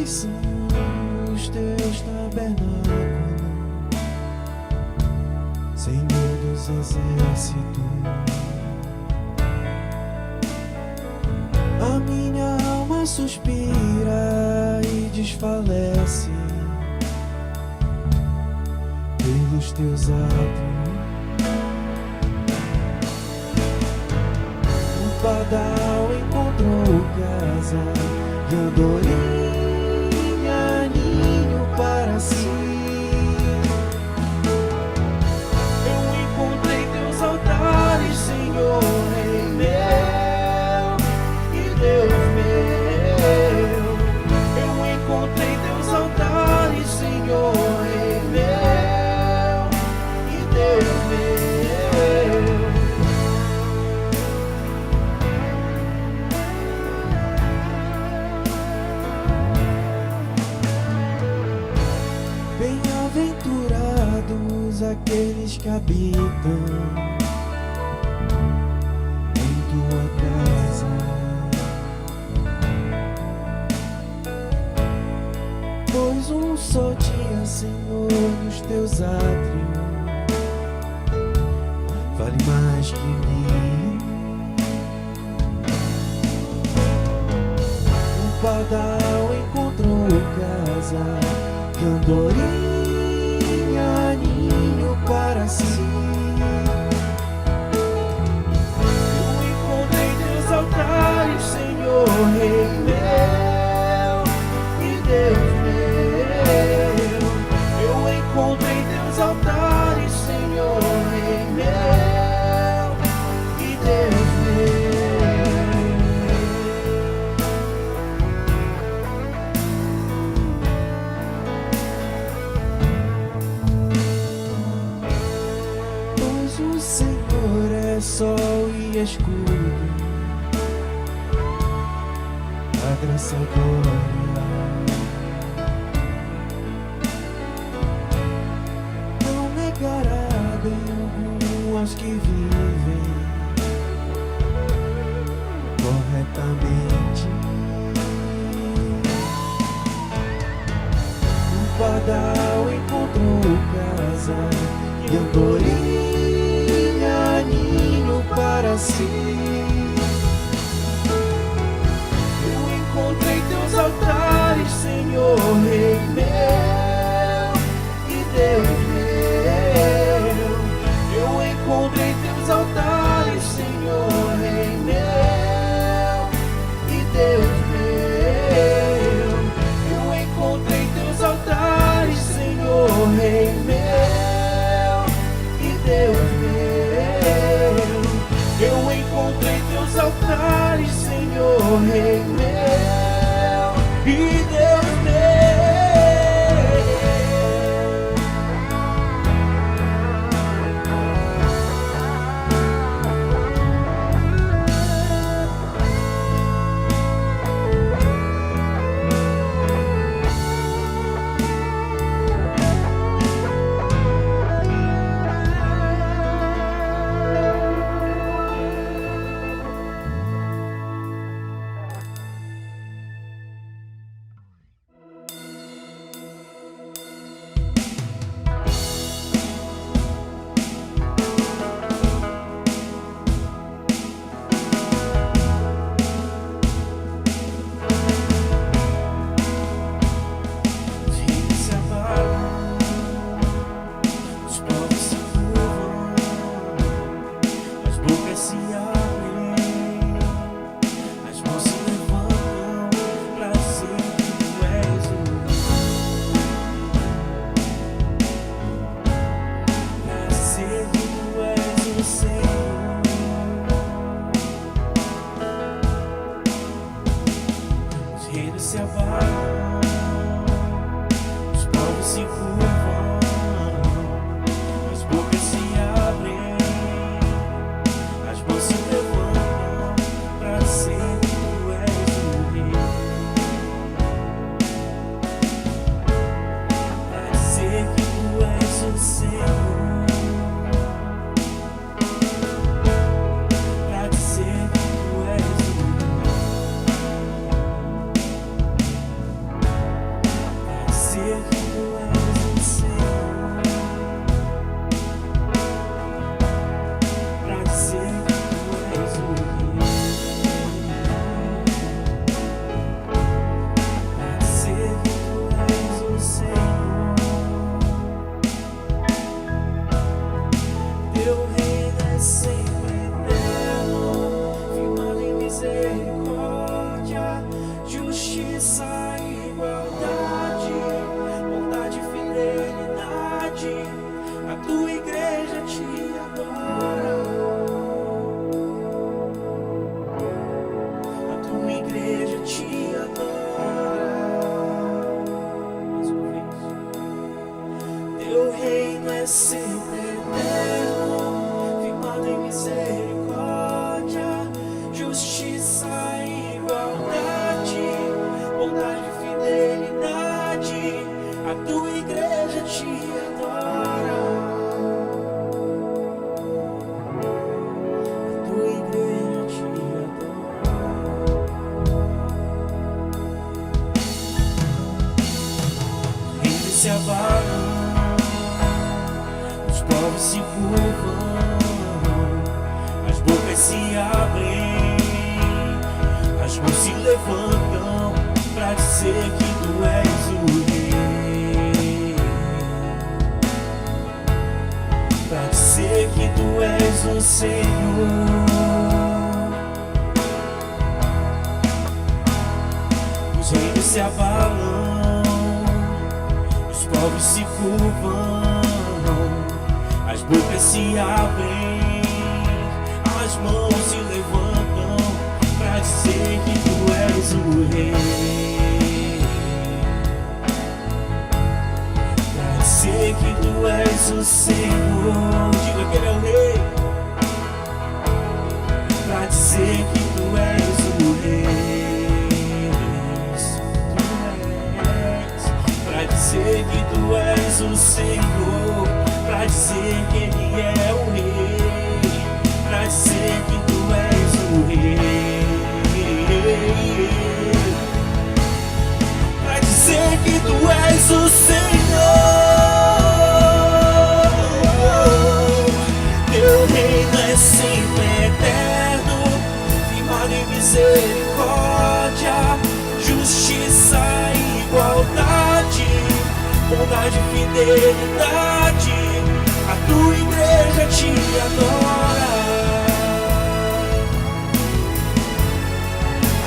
são os teus tabernáculos, Senhor dos exércitos. A minha alma suspira e desfalece pelos teus atos. O pardal encontrou casa e andorinha ninho para si. Eu encontrei teus altares, Senhor, Rei meu e Deus meu. Eu encontrei teus altares, Senhor, Rei meu e Deus meu. Bem-aventurados todos aqueles que habitam em tua casa, pois um só dia, Senhor, nos teus átrios vale mais que mil. O pardal encontrou casa, que andorinha ninho para si. Eu encontrei teus altares, Senhor, Rei meu e Deus meu. Eu encontrei teus altares, Senhor, Rei meu e Deus o Senhor é sol e escudo, a graça e a glória não negará bem algum aos que vivem corretamente. O pardal encontrou casa e andorinha ninho para si. Eu encontrei teus altares, Senhor, Rei meu e Deus meu. Eu encontrei teus altares, Senhor, Rei meu e Deus meu. Eu encontrei teus altares, Senhor, Rei meu e Deus meu. Eu encontrei teus altares, Senhor, Rei meu e Deus meu. Se abalam, os povos se curvam, as bocas se abrem, as mãos se levantam para ser que tu és o Rei, para dizer que tu és o Senhor, para dizer que tu és o sempre eterno, firmado em misericórdia, justiça e igualdade, bondade e fidelidade. A tua igreja te adora. se abalam, os povos se curvam, as bocas se abrem, as mãos se levantam pra dizer que tu és o rei, pra dizer que tu és o Senhor. Os reinos se abalam, os povos se curvam, as bocas se abrem, as mãos se levantam pra dizer que tu és o rei, pra dizer que tu és o Senhor. Diga que ele é o rei, pra dizer que tu és o rei. Pra dizer que tu és o Senhor, pra dizer que ele é o rei, pra dizer que tu és o rei, pra dizer que tu és o Senhor. Teu reino é sempre eterno, firmado em misericórdia, justiça e igualdade, bondade e fidelidade. A tua igreja te adora,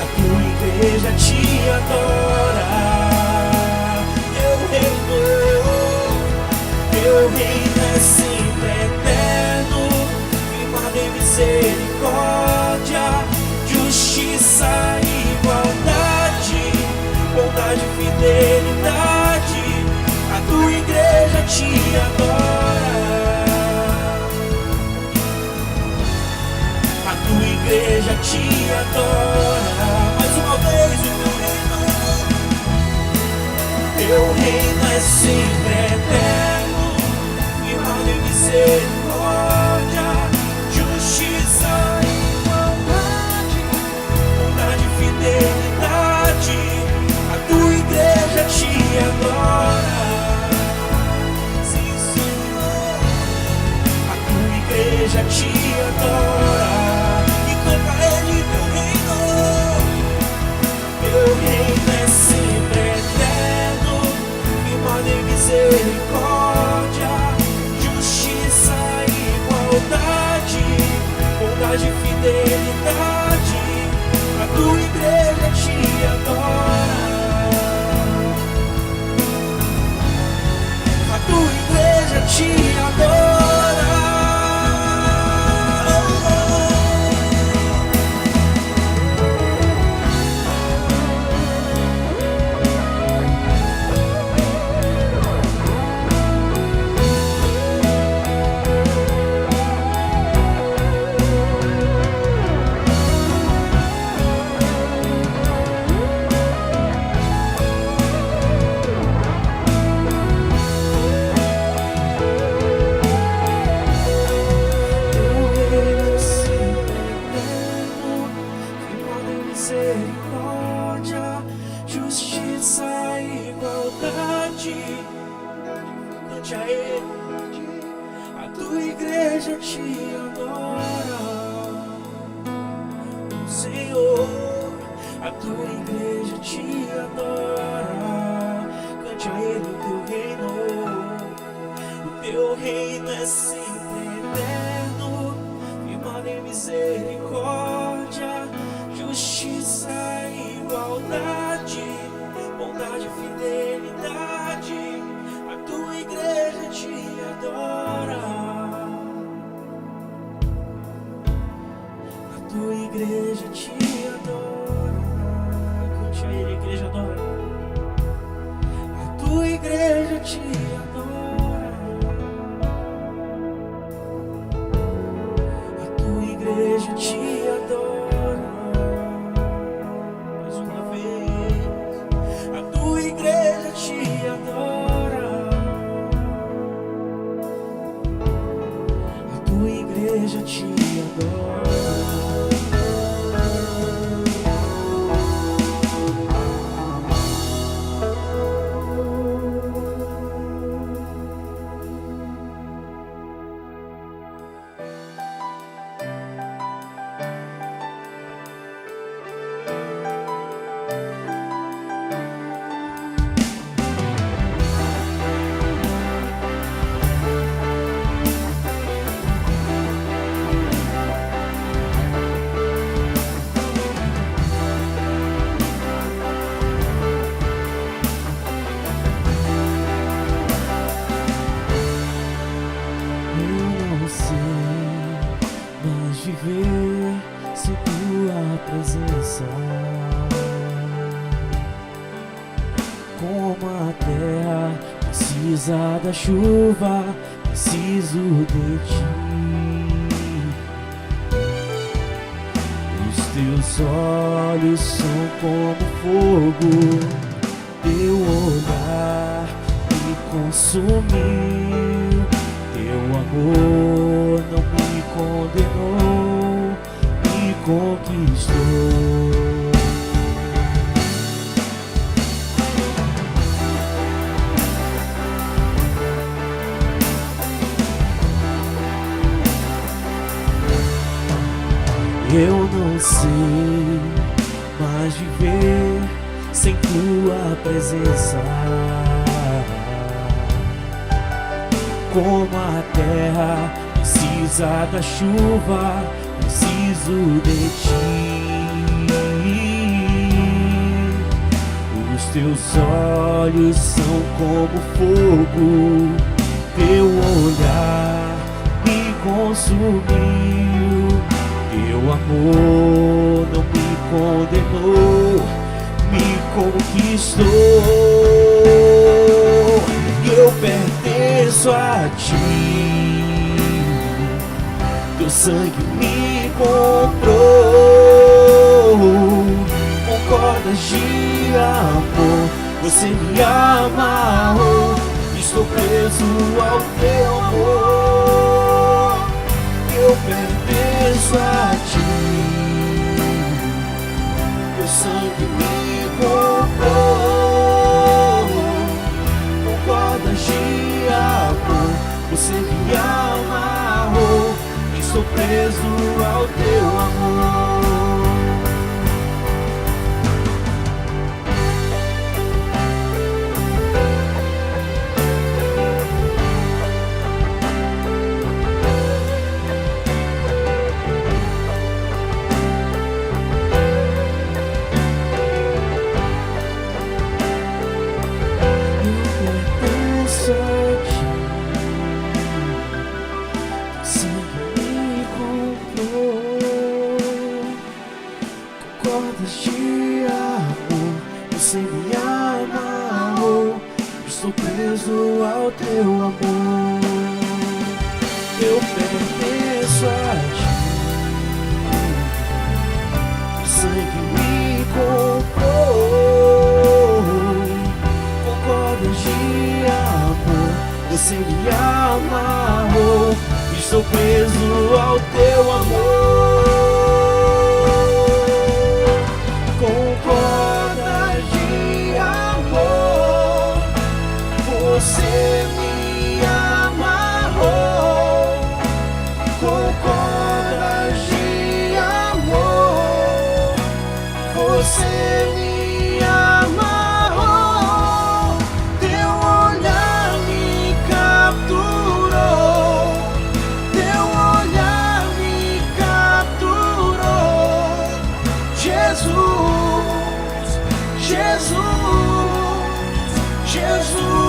a tua igreja te adora. Teu reino é sempre eterno, firmado em misericórdia, justiça e igualdade, bondade e fidelidade. A tua igreja te adora, a tua igreja te adora. Mais uma vez, o teu reino é sempre eterno, firmado em misericórdia, justiça e igualdade, bondade e fidelidade. A tua igreja te adora, sim, Senhor. A tua igreja te adora e canta ele teu reino. Teu reino é sempre eterno, firmado em misericórdia, justiça e igualdade, bondade e fidelidade. A tua igreja te adora, a tua igreja te adora. Misericórdia, justiça e igualdade. Cante a ele, a tua igreja te adora, Senhor. A tua igreja te adora. Cante a ele o teu reino. O teu reino é sempre eterno, firmado em misericórdia, justiça e igualdade, bondade e fidelidade. A tua igreja te adora, a tua igreja te adora. Cante a ele, a igreja adora. A tua igreja te adora, a tua igreja te adora. Mais uma vez, a tua igreja te adora, a tua igreja te adora. precisa da chuva, preciso de ti. Os teus olhos são como fogo, teu olhar me consumiu, teu amor não me condenou, me conquistou. Eu não sei mais viver sem tua presença. Como a terra precisa da chuva, preciso de ti. Os teus olhos são como fogo, teu olhar me consumiu. Teu amor não me condenou, me conquistou. Eu pertenço a ti, teu sangue me comprou. Com cordas de amor, você me amarrou. Estou preso ao teu amor. Eu pertenço a ti, teu sangue me comprou. Com cordas de amor, você me amarrou. Estou preso ao teu amor. Ao teu amor, eu pertenço a ti. O sangue me comprou. Com cordas de amor, você me amarrou. Estou preso ao teu amor. Com cordas de amor, você me amarrou. Com cordas de amor, você me amarrou. Teu olhar me capturou. Teu olhar me capturou. Jesus, Jesus, Jesus.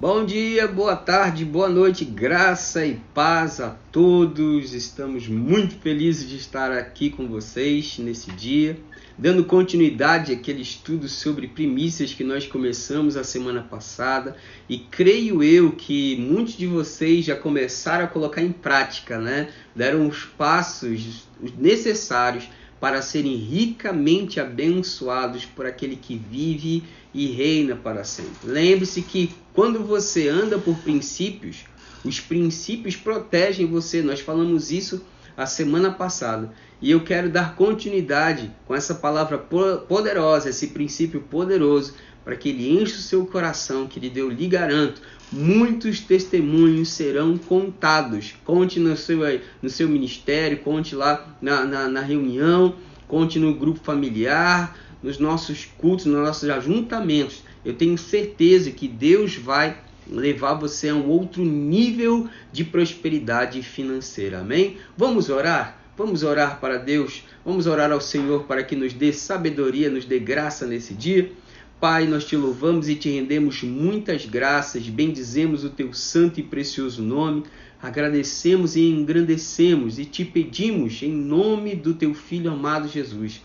Bom dia, boa tarde, boa noite, graça e paz a todos. Estamos muito felizes de estar aqui com vocês nesse dia, dando continuidade àquele estudo sobre primícias que nós começamos a semana passada, e creio eu que muitos de vocês já começaram a colocar em prática, né? Deram os passos necessários para serem ricamente abençoados por aquele que vive e reina para sempre. Lembre-se que quando você anda por princípios, os princípios protegem você. Nós falamos isso a semana passada. E eu quero dar continuidade com essa palavra poderosa, esse princípio poderoso, para que ele enche o seu coração, querido, eu lhe garanto, muitos testemunhos serão contados. Conte no seu ministério, conte lá na reunião, conte no grupo familiar, nos nossos cultos, nos nossos ajuntamentos. Eu tenho certeza que Deus vai levar você a um outro nível de prosperidade financeira. Amém? Vamos orar? Vamos orar para Deus? Vamos orar ao Senhor para que nos dê sabedoria, nos dê graça nesse dia? Pai, nós te louvamos e te rendemos muitas graças, bendizemos o teu santo e precioso nome, agradecemos e engrandecemos e te pedimos em nome do teu Filho amado Jesus,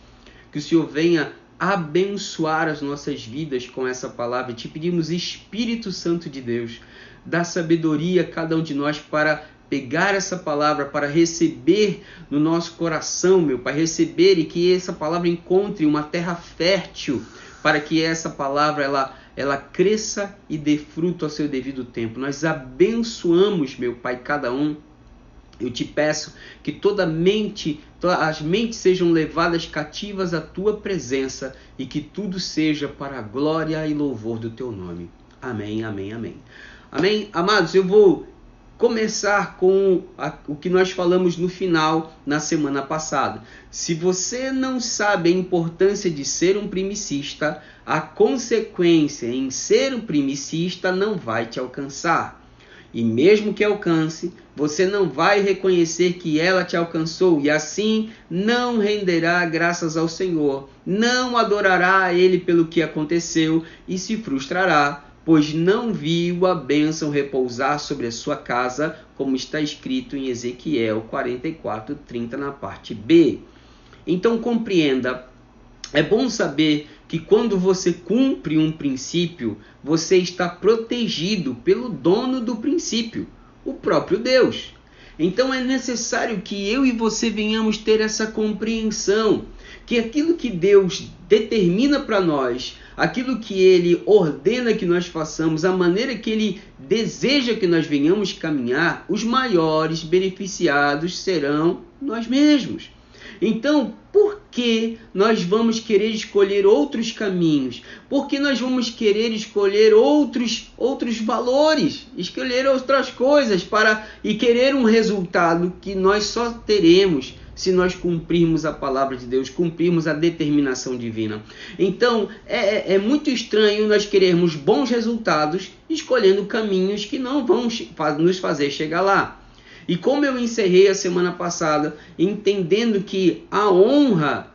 que o Senhor venha abençoar as nossas vidas com essa palavra. Te pedimos, Espírito Santo de Deus, dá sabedoria a cada um de nós para pegar essa palavra, para receber no nosso coração, meu Pai, receber e que essa palavra encontre uma terra fértil, para que essa palavra ela cresça e dê fruto ao seu devido tempo. Nós abençoamos, meu Pai, cada um. Eu te peço que todas as mentes sejam levadas cativas à tua presença e que tudo seja para a glória e louvor do teu nome. Amém, amém, amém. Amém? Amados, eu vou começar com o que nós falamos no final, na semana passada. Se você não sabe a importância de ser um primicista, a consequência em ser um primicista não vai te alcançar. E mesmo que alcance, você não vai reconhecer que ela te alcançou e assim não renderá graças ao Senhor, não adorará a Ele pelo que aconteceu e se frustrará, pois não viu a bênção repousar sobre a sua casa, como está escrito em Ezequiel 44:30 na parte B. Então compreenda, é bom saber que quando você cumpre um princípio, você está protegido pelo dono do princípio, o próprio Deus. Então é necessário que eu e você venhamos ter essa compreensão, que aquilo que Deus determina para nós, aquilo que Ele ordena que nós façamos, a maneira que Ele deseja que nós venhamos caminhar, os maiores beneficiados serão nós mesmos. Então, por que nós vamos querer escolher outros caminhos? Por que nós vamos querer escolher outros valores? Escolher outras coisas e querer um resultado que nós só teremos se nós cumprirmos a palavra de Deus, cumprirmos a determinação divina. Então, é muito estranho nós querermos bons resultados escolhendo caminhos que não vão nos fazer chegar lá. E como eu encerrei a semana passada, entendendo que a honra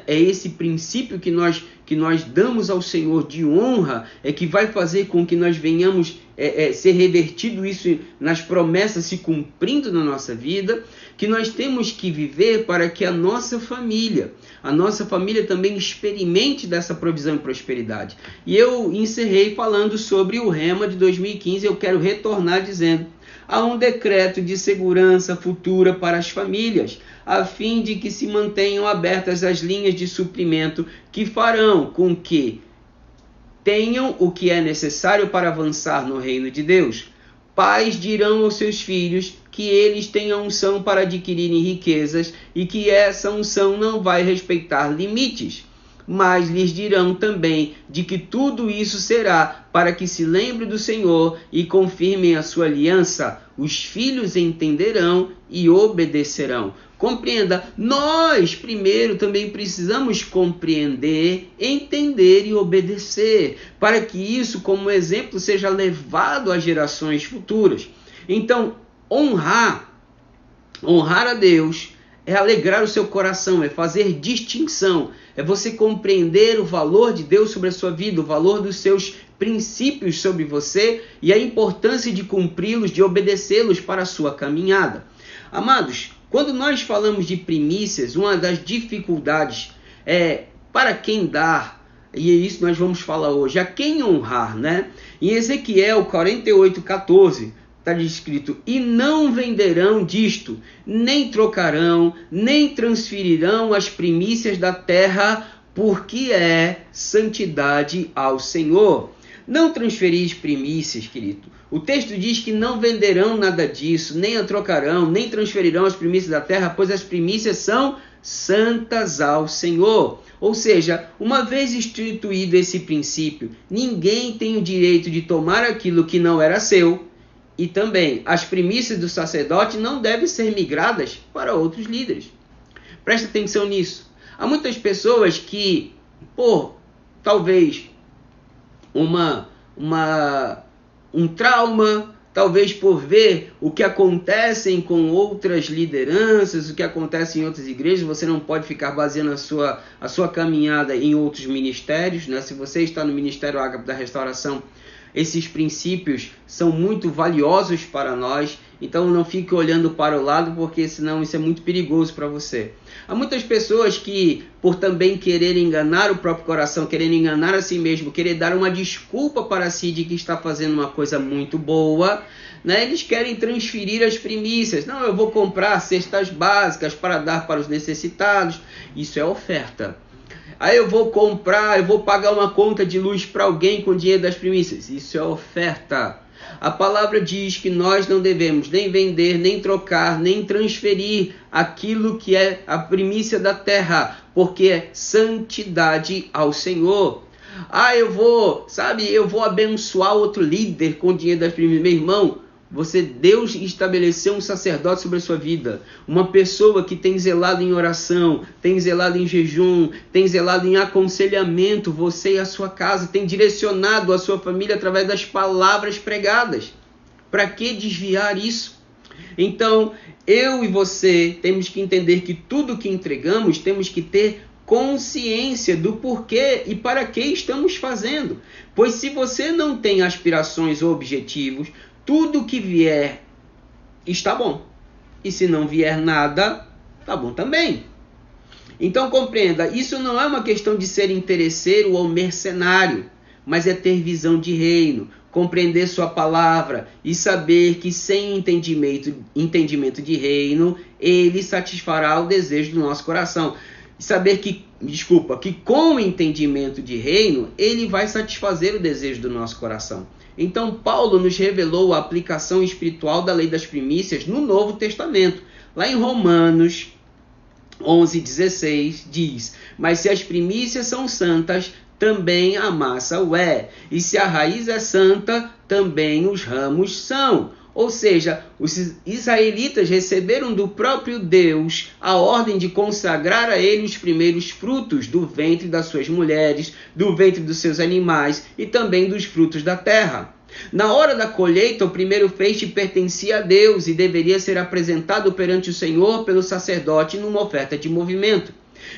é esse princípio que nós damos ao Senhor de honra, é que vai fazer com que nós venhamos ser revertido isso nas promessas se cumprindo na nossa vida, que nós temos que viver para que a nossa família também experimente dessa provisão e prosperidade. E eu encerrei falando sobre o Rema de 2015, eu quero retornar dizendo: há um decreto de segurança futura para as famílias, a fim de que se mantenham abertas as linhas de suprimento que farão com que tenham o que é necessário para avançar no reino de Deus. Pais dirão aos seus filhos que eles têm a unção para adquirirem riquezas e que essa unção não vai respeitar limites. Mas lhes dirão também de que tudo isso será para que se lembre do Senhor e confirmem a sua aliança. Os filhos entenderão e obedecerão. Compreenda, nós primeiro também precisamos compreender, entender e obedecer, para que isso, como exemplo, seja levado às gerações futuras. Então, honrar a Deus é alegrar o seu coração, é fazer distinção, é você compreender o valor de Deus sobre a sua vida, o valor dos seus princípios sobre você e a importância de cumpri-los, de obedecê-los para a sua caminhada. Amados, quando nós falamos de primícias, uma das dificuldades é para quem dar, e é isso que nós vamos falar hoje, a quem honrar, né? Em Ezequiel 48:14, está escrito: e não venderão disto, nem trocarão, nem transferirão as primícias da terra, porque é santidade ao Senhor. Não transferir primícias, querido. O texto diz que não venderão nada disso, nem a trocarão, nem transferirão as primícias da terra, pois as primícias são santas ao Senhor. Ou seja, uma vez instituído esse princípio, ninguém tem o direito de tomar aquilo que não era seu, e também as primícias do sacerdote não devem ser migradas para outros líderes. Presta atenção nisso. Há muitas pessoas que, por talvez um trauma, talvez por ver o que acontece com outras lideranças, o que acontece em outras igrejas, você não pode ficar baseando a sua caminhada em outros ministérios, né? Se você está no Ministério Ágape da Restauração, esses princípios são muito valiosos para nós, então não fique olhando para o lado, porque senão isso é muito perigoso para você. Há muitas pessoas que, por também querer enganar o próprio coração, querer enganar a si mesmo, querer dar uma desculpa para si de que está fazendo uma coisa muito boa, né? Eles querem transferir as primícias. Não, eu vou comprar cestas básicas para dar para os necessitados. Isso é oferta. Aí eu vou pagar uma conta de luz para alguém com dinheiro das primícias. Isso é oferta. A palavra diz que nós não devemos nem vender, nem trocar, nem transferir aquilo que é a primícia da terra, porque é santidade ao Senhor. Eu vou abençoar outro líder com o dinheiro das primícias. Meu irmão, Deus estabeleceu um sacerdote sobre a sua vida, uma pessoa que tem zelado em oração, tem zelado em jejum, tem zelado em aconselhamento, você e a sua casa, tem direcionado a sua família através das palavras pregadas. Para que desviar isso? Então, eu e você temos que entender que tudo que entregamos, temos que ter consciência do porquê e para que estamos fazendo. Pois se você não tem aspirações ou objetivos, tudo que vier está bom. E se não vier nada, está bom também. Então compreenda, isso não é uma questão de ser interesseiro ou mercenário, mas é ter visão de reino, compreender sua palavra e saber que sem entendimento de reino, ele satisfará o desejo do nosso coração. E saber que com o entendimento de reino, ele vai satisfazer o desejo do nosso coração. Então, Paulo nos revelou a aplicação espiritual da lei das primícias no Novo Testamento. Lá em Romanos 11:16 diz: mas se as primícias são santas, também a massa o é. E se a raiz é santa, também os ramos são. Ou seja, os israelitas receberam do próprio Deus a ordem de consagrar a ele os primeiros frutos do ventre das suas mulheres, do ventre dos seus animais e também dos frutos da terra. Na hora da colheita, o primeiro feixe pertencia a Deus e deveria ser apresentado perante o Senhor pelo sacerdote numa oferta de movimento.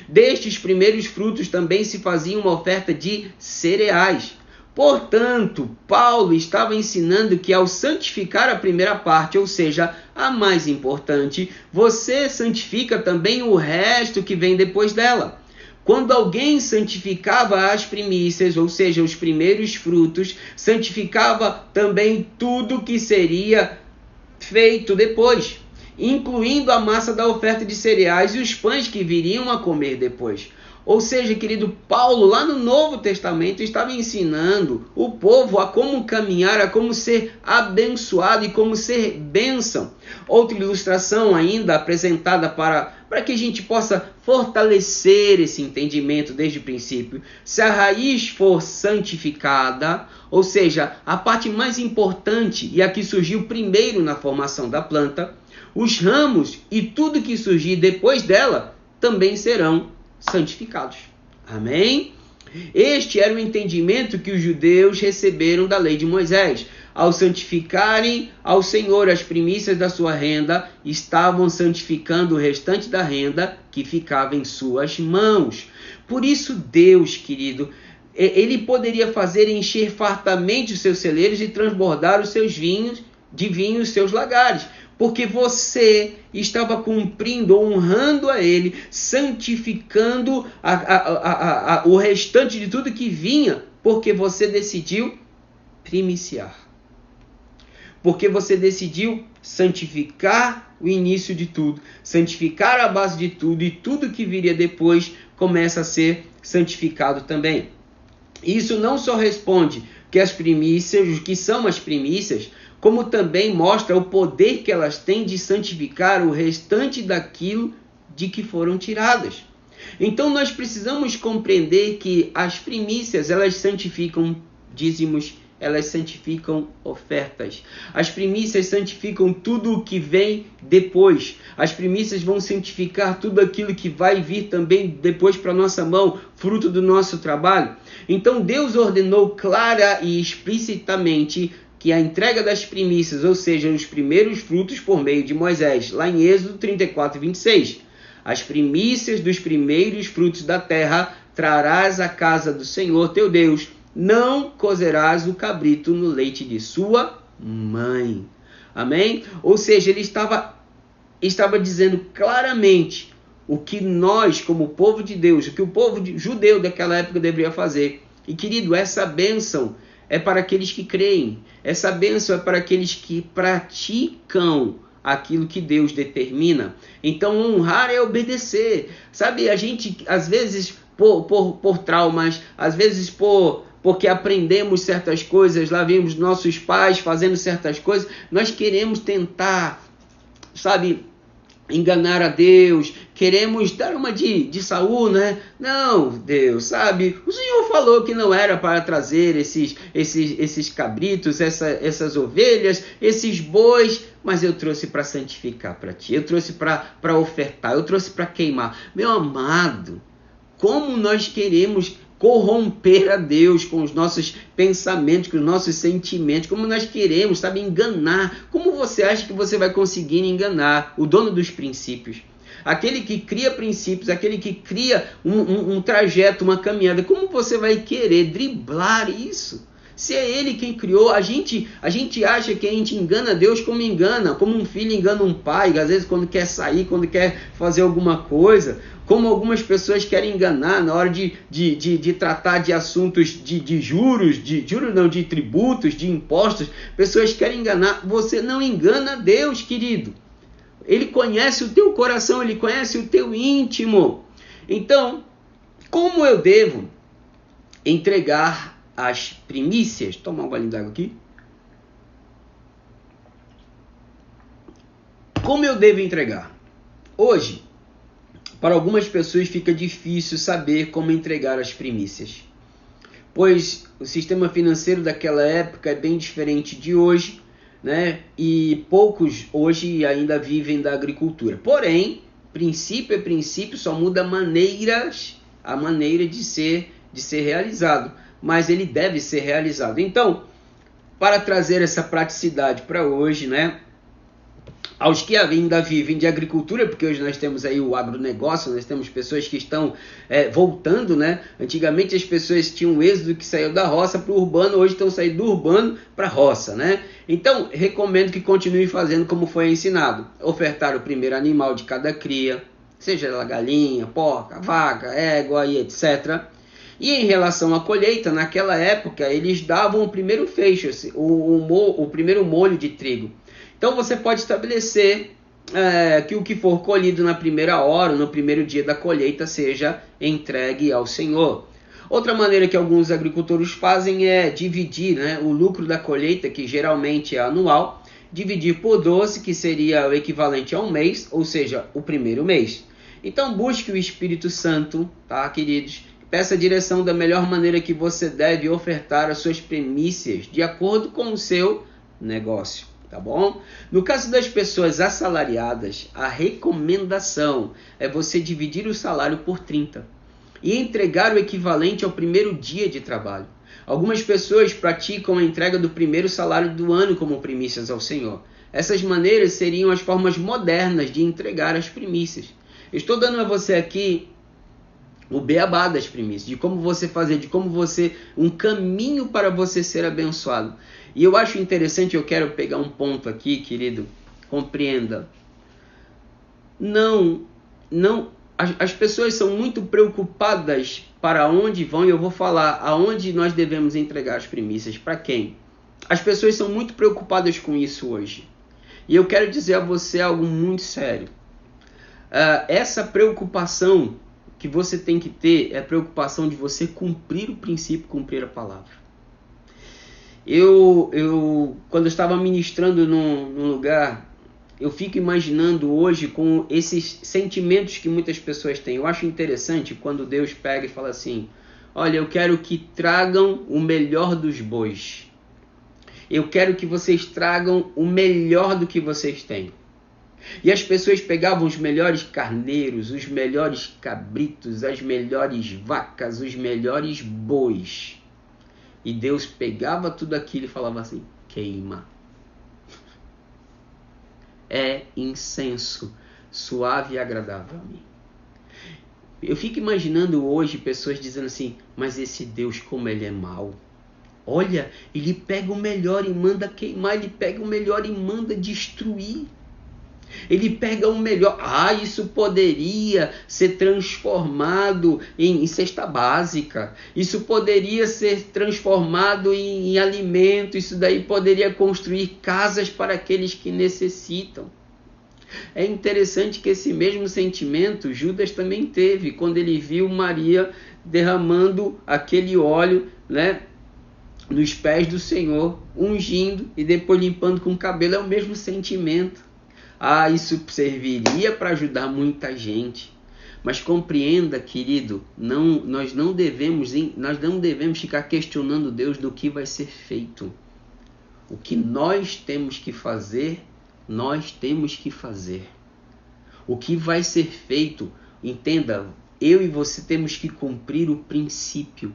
Destes primeiros frutos também se fazia uma oferta de cereais. Portanto, Paulo estava ensinando que ao santificar a primeira parte, ou seja, a mais importante, você santifica também o resto que vem depois dela. Quando alguém santificava as primícias, ou seja, os primeiros frutos, santificava também tudo que seria feito depois, incluindo a massa da oferta de cereais e os pães que viriam a comer depois. Ou seja, querido, Paulo, lá no Novo Testamento, estava ensinando o povo a como caminhar, a como ser abençoado e como ser bênção. Outra ilustração ainda apresentada para que a gente possa fortalecer esse entendimento desde o princípio. Se a raiz for santificada, ou seja, a parte mais importante e a que surgiu primeiro na formação da planta, os ramos e tudo que surgir depois dela também serão santificados. Amém? Este era o entendimento que os judeus receberam da lei de Moisés. Ao santificarem ao Senhor as primícias da sua renda, estavam santificando o restante da renda que ficava em suas mãos. Por isso Deus, querido, ele poderia fazer encher fartamente os seus celeiros e transbordar os seus vinhos, de vinho os seus lagares, porque você estava cumprindo, honrando a Ele, santificando o restante de tudo que vinha, porque você decidiu primiciar. Porque você decidiu santificar o início de tudo, santificar a base de tudo, e tudo que viria depois começa a ser santificado também. Isso não só responde que as primícias, o que são as primícias, como também mostra o poder que elas têm de santificar o restante daquilo de que foram tiradas. Então nós precisamos compreender que as primícias, elas santificam dízimos, elas santificam ofertas. As primícias santificam tudo o que vem depois. As primícias vão santificar tudo aquilo que vai vir também depois para a nossa mão, fruto do nosso trabalho. Então Deus ordenou clara e explicitamente que a entrega das primícias, ou seja, os primeiros frutos por meio de Moisés, lá em Êxodo 34, 26. As primícias dos primeiros frutos da terra trarás à casa do Senhor teu Deus. Não cozerás o cabrito no leite de sua mãe. Amém? Ou seja, ele estava dizendo claramente o que nós, como povo de Deus, o que o povo judeu daquela época deveria fazer. E querido, essa bênção é para aqueles que creem. Essa bênção é para aqueles que praticam aquilo que Deus determina. Então, honrar é obedecer. Sabe, a gente, às vezes, por traumas, às vezes porque aprendemos certas coisas, lá vimos nossos pais fazendo certas coisas, nós queremos tentar, sabe, enganar a Deus, queremos dar uma de Saul, né? Não, Deus, sabe, o Senhor falou que não era para trazer esses cabritos, essas ovelhas, esses bois, mas eu trouxe para santificar para ti, eu trouxe para ofertar, eu trouxe para queimar. Meu amado, como nós queremos corromper a Deus com os nossos pensamentos, com os nossos sentimentos, como nós queremos, sabe, enganar. Como você acha que você vai conseguir enganar o dono dos princípios? Aquele que cria princípios, aquele que cria um trajeto, uma caminhada, como você vai querer driblar isso? Se é ele quem criou, a gente acha que a gente engana Deus como engana, como um filho engana um pai, às vezes quando quer sair, quando quer fazer alguma coisa, como algumas pessoas querem enganar na hora de tratar de assuntos de juros, de tributos, de impostos. Pessoas querem enganar. Você não engana Deus, querido. Ele conhece o teu coração, ele conhece o teu íntimo. Então, como eu devo entregar as primícias? Tomar um golinho d'água aqui. Como eu devo entregar? Hoje, para algumas pessoas fica difícil saber como entregar as primícias, pois o sistema financeiro daquela época é bem diferente de hoje, né? E poucos hoje ainda vivem da agricultura. Porém, princípio é princípio, só muda a maneira de ser realizado, mas ele deve ser realizado. Então, para trazer essa praticidade para hoje, né? Aos que ainda vivem de agricultura, porque hoje nós temos aí o agronegócio, nós temos pessoas que estão voltando, né? Antigamente as pessoas tinham um êxodo que saiu da roça para o urbano, hoje estão saindo do urbano para a roça, né? Então, recomendo que continue fazendo como foi ensinado. Ofertar o primeiro animal de cada cria, seja ela galinha, porca, vaca, égua e etc. E em relação à colheita, naquela época, eles davam o primeiro feixe, o primeiro molho de trigo. Então você pode estabelecer que o que for colhido na primeira hora, no primeiro dia da colheita, seja entregue ao Senhor. Outra maneira que alguns agricultores fazem é dividir, né, o lucro da colheita, que geralmente é anual, dividir por 12, que seria o equivalente a um mês, ou seja, o primeiro mês. Então busque o Espírito Santo, tá, queridos? Peça a direção da melhor maneira que você deve ofertar as suas primícias, de acordo com o seu negócio. Tá bom? No caso das pessoas assalariadas, a recomendação é você dividir o salário por 30 e entregar o equivalente ao primeiro dia de trabalho. Algumas pessoas praticam a entrega do primeiro salário do ano como primícias ao Senhor. Essas maneiras seriam as formas modernas de entregar as primícias. Estou dando a você aqui o beabá das primícias, de como você fazer, um caminho para você ser abençoado. E eu acho interessante, eu quero pegar um ponto aqui, querido, compreenda. As pessoas são muito preocupadas para onde vão, e eu vou falar aonde nós devemos entregar as primícias, para quem. As pessoas são muito preocupadas com isso hoje. E eu quero dizer a você algo muito sério. Essa preocupação que você tem que ter é a preocupação de você cumprir o princípio, cumprir a palavra. Quando eu estava ministrando num lugar, eu fico imaginando hoje com esses sentimentos que muitas pessoas têm. Eu acho interessante quando Deus pega e fala assim: olha, eu quero que tragam o melhor dos bois. Eu quero que vocês tragam o melhor do que vocês têm. E as pessoas pegavam os melhores carneiros, os melhores cabritos, as melhores vacas, os melhores bois. E Deus pegava tudo aquilo e falava assim: queima. É incenso, suave e agradável a mim. Eu fico imaginando hoje pessoas dizendo assim: mas esse Deus, como ele é mau. Olha, ele pega o melhor e manda queimar, ele pega o melhor e manda destruir. Ele pega o melhor. Isso poderia ser transformado em cesta básica. Isso poderia ser transformado em alimento. Isso daí poderia construir casas para aqueles que necessitam. É interessante que esse mesmo sentimento Judas também teve quando ele viu Maria derramando aquele óleo, nos pés do Senhor, ungindo e depois limpando com o cabelo. É o mesmo sentimento. Isso serviria para ajudar muita gente. Mas compreenda, querido, nós não devemos ficar questionando Deus do que vai ser feito. O que nós temos que fazer, nós temos que fazer. O que vai ser feito, entenda, eu e você temos que cumprir o princípio.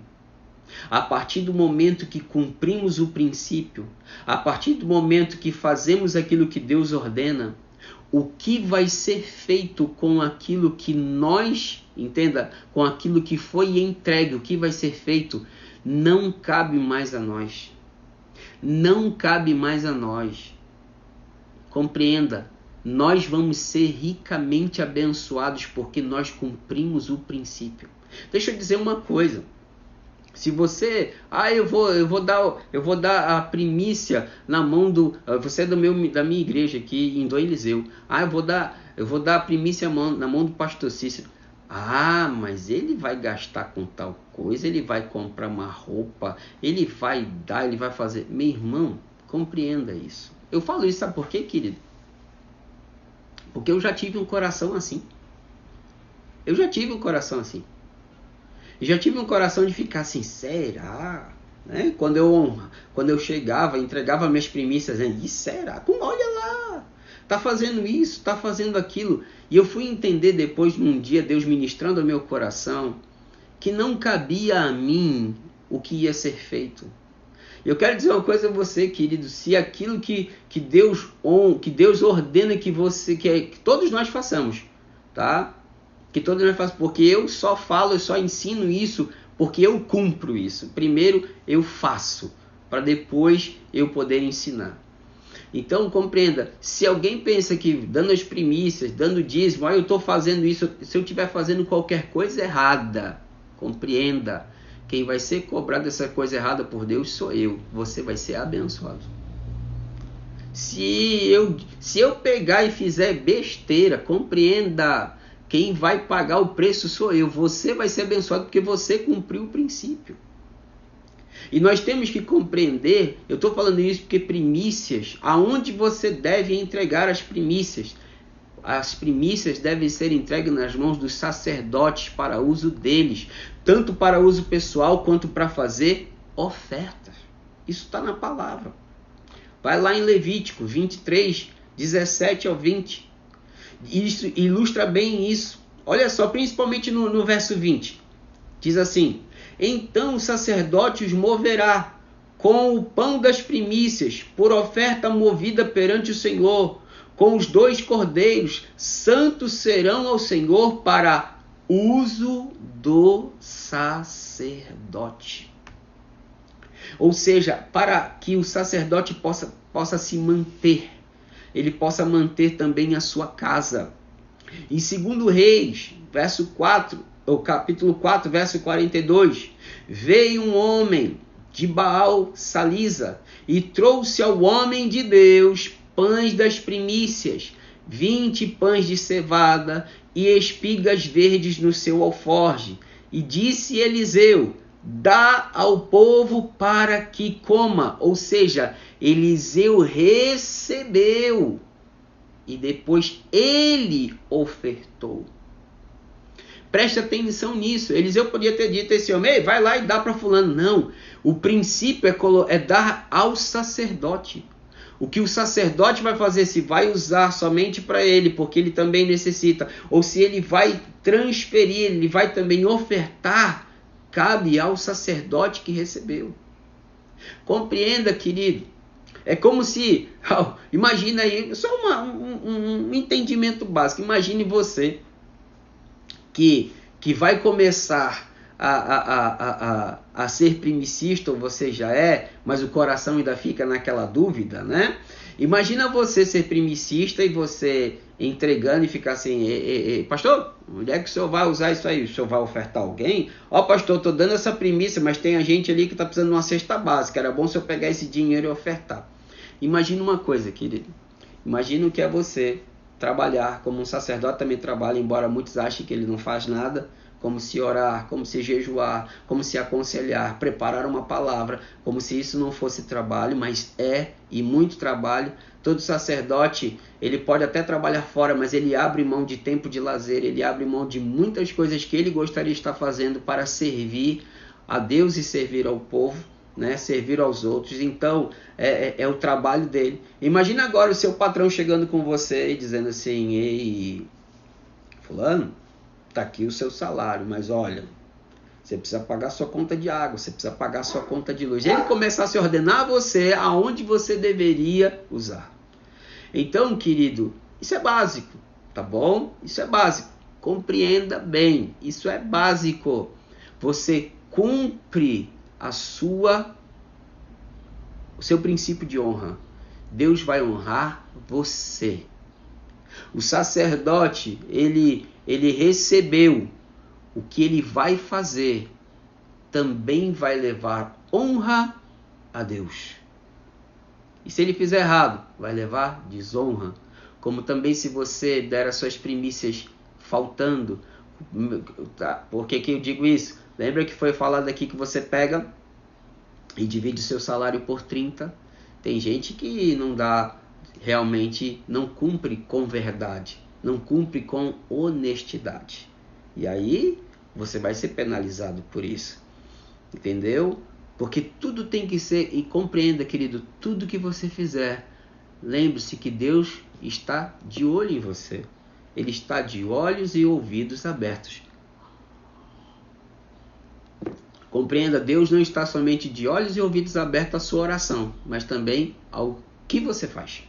A partir do momento que cumprimos o princípio, a partir do momento que fazemos aquilo que Deus ordena, o que vai ser feito com aquilo que com aquilo que foi entregue, o que vai ser feito, não cabe mais a nós. Não cabe mais a nós. Compreenda, nós vamos ser ricamente abençoados porque nós cumprimos o princípio. Deixa eu dizer uma coisa. Se você, eu vou dar a primícia na mão você é da minha igreja aqui em Dom Eliseu. Eu vou dar a primícia na mão do pastor Cícero. Mas ele vai gastar com tal coisa, ele vai comprar uma roupa, ele vai fazer. Meu irmão, compreenda isso. Eu falo isso, sabe por quê, querido? Porque eu já tive um coração assim. Já tive um coração de ficar assim: será? Quando eu chegava, entregava minhas primícias, e será? Olha lá, tá fazendo isso, tá fazendo aquilo. E eu fui entender depois, num dia, Deus ministrando ao meu coração, que não cabia a mim o que ia ser feito. Eu quero dizer uma coisa a você, querido: se aquilo que Deus ordena que todos nós façamos, tá? Que todos nós façamos, porque eu só ensino isso, porque eu cumpro isso. Primeiro eu faço, para depois eu poder ensinar. Então compreenda, se alguém pensa que dando as primícias, dando dízimo, eu estou fazendo isso, se eu estiver fazendo qualquer coisa errada, compreenda, quem vai ser cobrado essa coisa errada por Deus sou eu. Você vai ser abençoado. Se eu pegar e fizer besteira, compreenda, quem vai pagar o preço sou eu. Você vai ser abençoado porque você cumpriu o princípio. E nós temos que compreender, eu estou falando isso porque primícias, aonde você deve entregar as primícias? As primícias devem ser entregues nas mãos dos sacerdotes para uso deles, tanto para uso pessoal quanto para fazer ofertas. Isso está na palavra. Vai lá em Levítico 23, 17 ao 20. Isso ilustra bem isso. Olha só, principalmente no verso 20. Diz assim: então o sacerdote os moverá com o pão das primícias, por oferta movida perante o Senhor, com os 2 cordeiros, santos serão ao Senhor para uso do sacerdote. Ou seja, para que o sacerdote possa se manter, ele possa manter também a sua casa. Em 2 Reis, capítulo 4, verso 42, veio um homem de Baal Salisa e trouxe ao homem de Deus pães das primícias, 20 pães de cevada e espigas verdes no seu alforje. E disse Eliseu: dá ao povo para que coma. Ou seja, Eliseu recebeu e depois ele ofertou. Preste atenção nisso. Eliseu podia ter dito a esse homem: ei, vai lá e dá para fulano. Não. O princípio é dar ao sacerdote. O que o sacerdote vai fazer, se vai usar somente para ele, porque ele também necessita, ou se ele vai transferir, ele vai também ofertar, cabe ao sacerdote que recebeu. Compreenda, querido. É como se, imagina aí, só um entendimento básico. Imagine você que vai começar a ser primicista, ou você já é, mas o coração ainda fica naquela dúvida, né? Imagina você ser primicista e você entregando e ficar assim: pastor, onde é que o senhor vai usar isso aí? O senhor vai ofertar alguém? Ó, pastor, estou dando essa primícia, mas tem a gente ali que está precisando de uma cesta básica, era bom se eu pegar esse dinheiro e ofertar. Imagina uma coisa, querido. Imagina o que é você trabalhar como um sacerdote também trabalha, embora muitos achem que ele não faz nada, como se orar, como se jejuar, como se aconselhar, preparar uma palavra, como se isso não fosse trabalho, mas é, e muito trabalho. Todo sacerdote, ele pode até trabalhar fora, mas ele abre mão de tempo de lazer, ele abre mão de muitas coisas que ele gostaria de estar fazendo para servir a Deus e servir ao povo, né? Servir aos outros. Então é o trabalho dele. Imagina agora o seu patrão chegando com você e dizendo assim: ei, fulano, tá aqui o seu salário, mas olha, você precisa pagar sua conta de água, você precisa pagar sua conta de luz. Ele começasse a ordenar a você aonde você deveria usar. Então, querido, isso é básico, tá bom? Isso é básico. Compreenda bem, isso é básico. Você cumpre o seu princípio de honra. Deus vai honrar você. O sacerdote, ele recebeu. O que ele vai fazer também vai levar honra a Deus. E se ele fizer errado, vai levar desonra. Como também se você der as suas primícias faltando. Por que eu digo isso? Lembra que foi falado aqui que você pega e divide o seu salário por 30? Tem gente que não dá, realmente não cumpre com verdade, não cumpre com honestidade. E aí você vai ser penalizado por isso. Entendeu? Porque tudo tem que ser, e compreenda, querido, tudo que você fizer, lembre-se que Deus está de olho em você. Ele está de olhos e ouvidos abertos. Compreenda, Deus não está somente de olhos e ouvidos abertos à sua oração, mas também ao que você faz.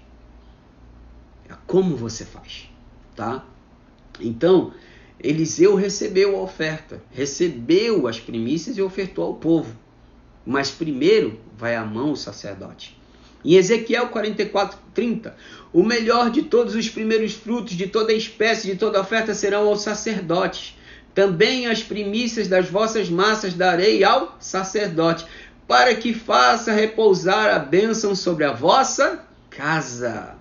A como você faz, tá? Então, Eliseu recebeu a oferta, recebeu as primícias e ofertou ao povo. Mas primeiro vai à mão o sacerdote. Em Ezequiel 44:30, o melhor de todos os primeiros frutos, de toda espécie, de toda oferta serão aos sacerdotes. Também as primícias das vossas massas darei ao sacerdote, para que faça repousar a bênção sobre a vossa casa.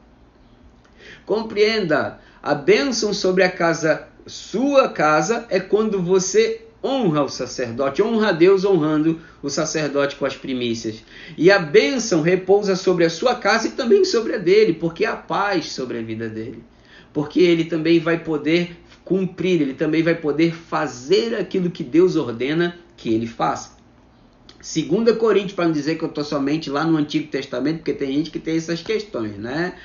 Compreenda, a bênção sobre a casa, sua casa, é quando você honra o sacerdote, honra a Deus honrando o sacerdote com as primícias. E a bênção repousa sobre a sua casa e também sobre a dele, porque há paz sobre a vida dele. Porque ele também vai poder cumprir, ele também vai poder fazer aquilo que Deus ordena que ele faça. 2 Coríntios, para não dizer que eu estou somente lá no Antigo Testamento, porque tem gente que tem essas questões, né?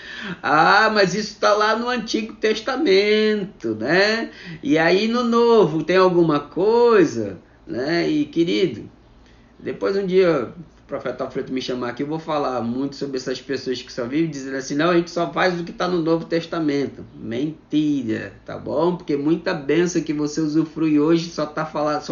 Ah, mas isso está lá no Antigo Testamento, né? E aí no Novo tem alguma coisa, né? E querido, depois um dia o profeta Alfredo me chamar aqui, eu vou falar muito sobre essas pessoas que só vivem dizendo assim: não, a gente só faz o que está no Novo Testamento. Mentira, tá bom? Porque muita bênção que você usufrui hoje só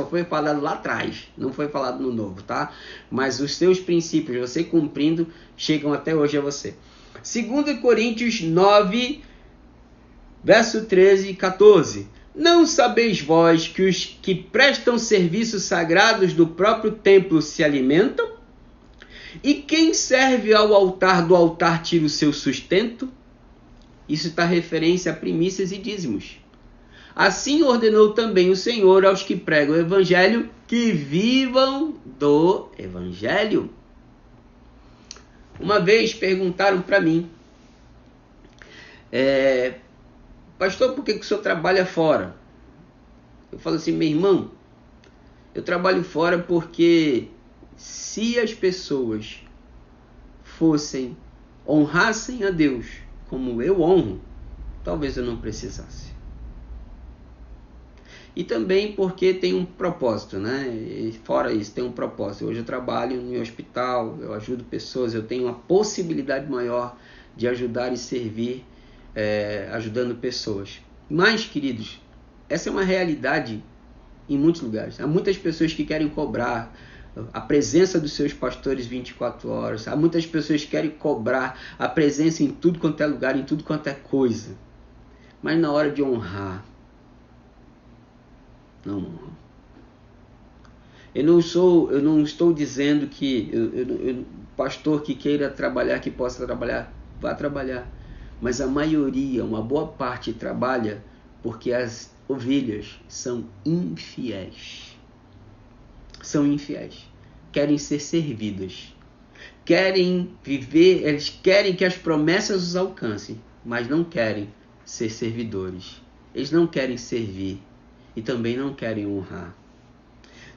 foi falado lá atrás, não foi falado no Novo, tá? Mas os seus princípios, você cumprindo, chegam até hoje a você. 2 Coríntios 9, verso 13 e 14. Não sabeis vós que os que prestam serviços sagrados do próprio templo se alimentam? E quem serve ao altar do altar tira o seu sustento? Isso está referência a primícias e dízimos. Assim ordenou também o Senhor aos que pregam o evangelho que vivam do evangelho. Uma vez perguntaram para mim, pastor, por que o senhor trabalha fora? Eu falo assim, meu irmão, eu trabalho fora porque se as pessoas honrassem a Deus como eu honro, talvez eu não precisasse. E também porque tem um propósito, né? E fora isso, tem um propósito. Hoje eu trabalho no hospital, eu ajudo pessoas, eu tenho uma possibilidade maior de ajudar e servir, ajudando pessoas. Mas, queridos, essa é uma realidade em muitos lugares. Há muitas pessoas que querem cobrar a presença dos seus pastores 24 horas. Há muitas pessoas que querem cobrar a presença em tudo quanto é lugar, em tudo quanto é coisa. Mas na hora de honrar, não honram. Eu não estou dizendo que pastor que queira trabalhar, que possa trabalhar, vá trabalhar. Mas a maioria, uma boa parte, trabalha porque as ovelhas são infiéis. São infiéis. Querem ser servidas. Querem viver, eles querem que as promessas os alcancem, mas não querem ser servidores. Eles não querem servir e também não querem honrar.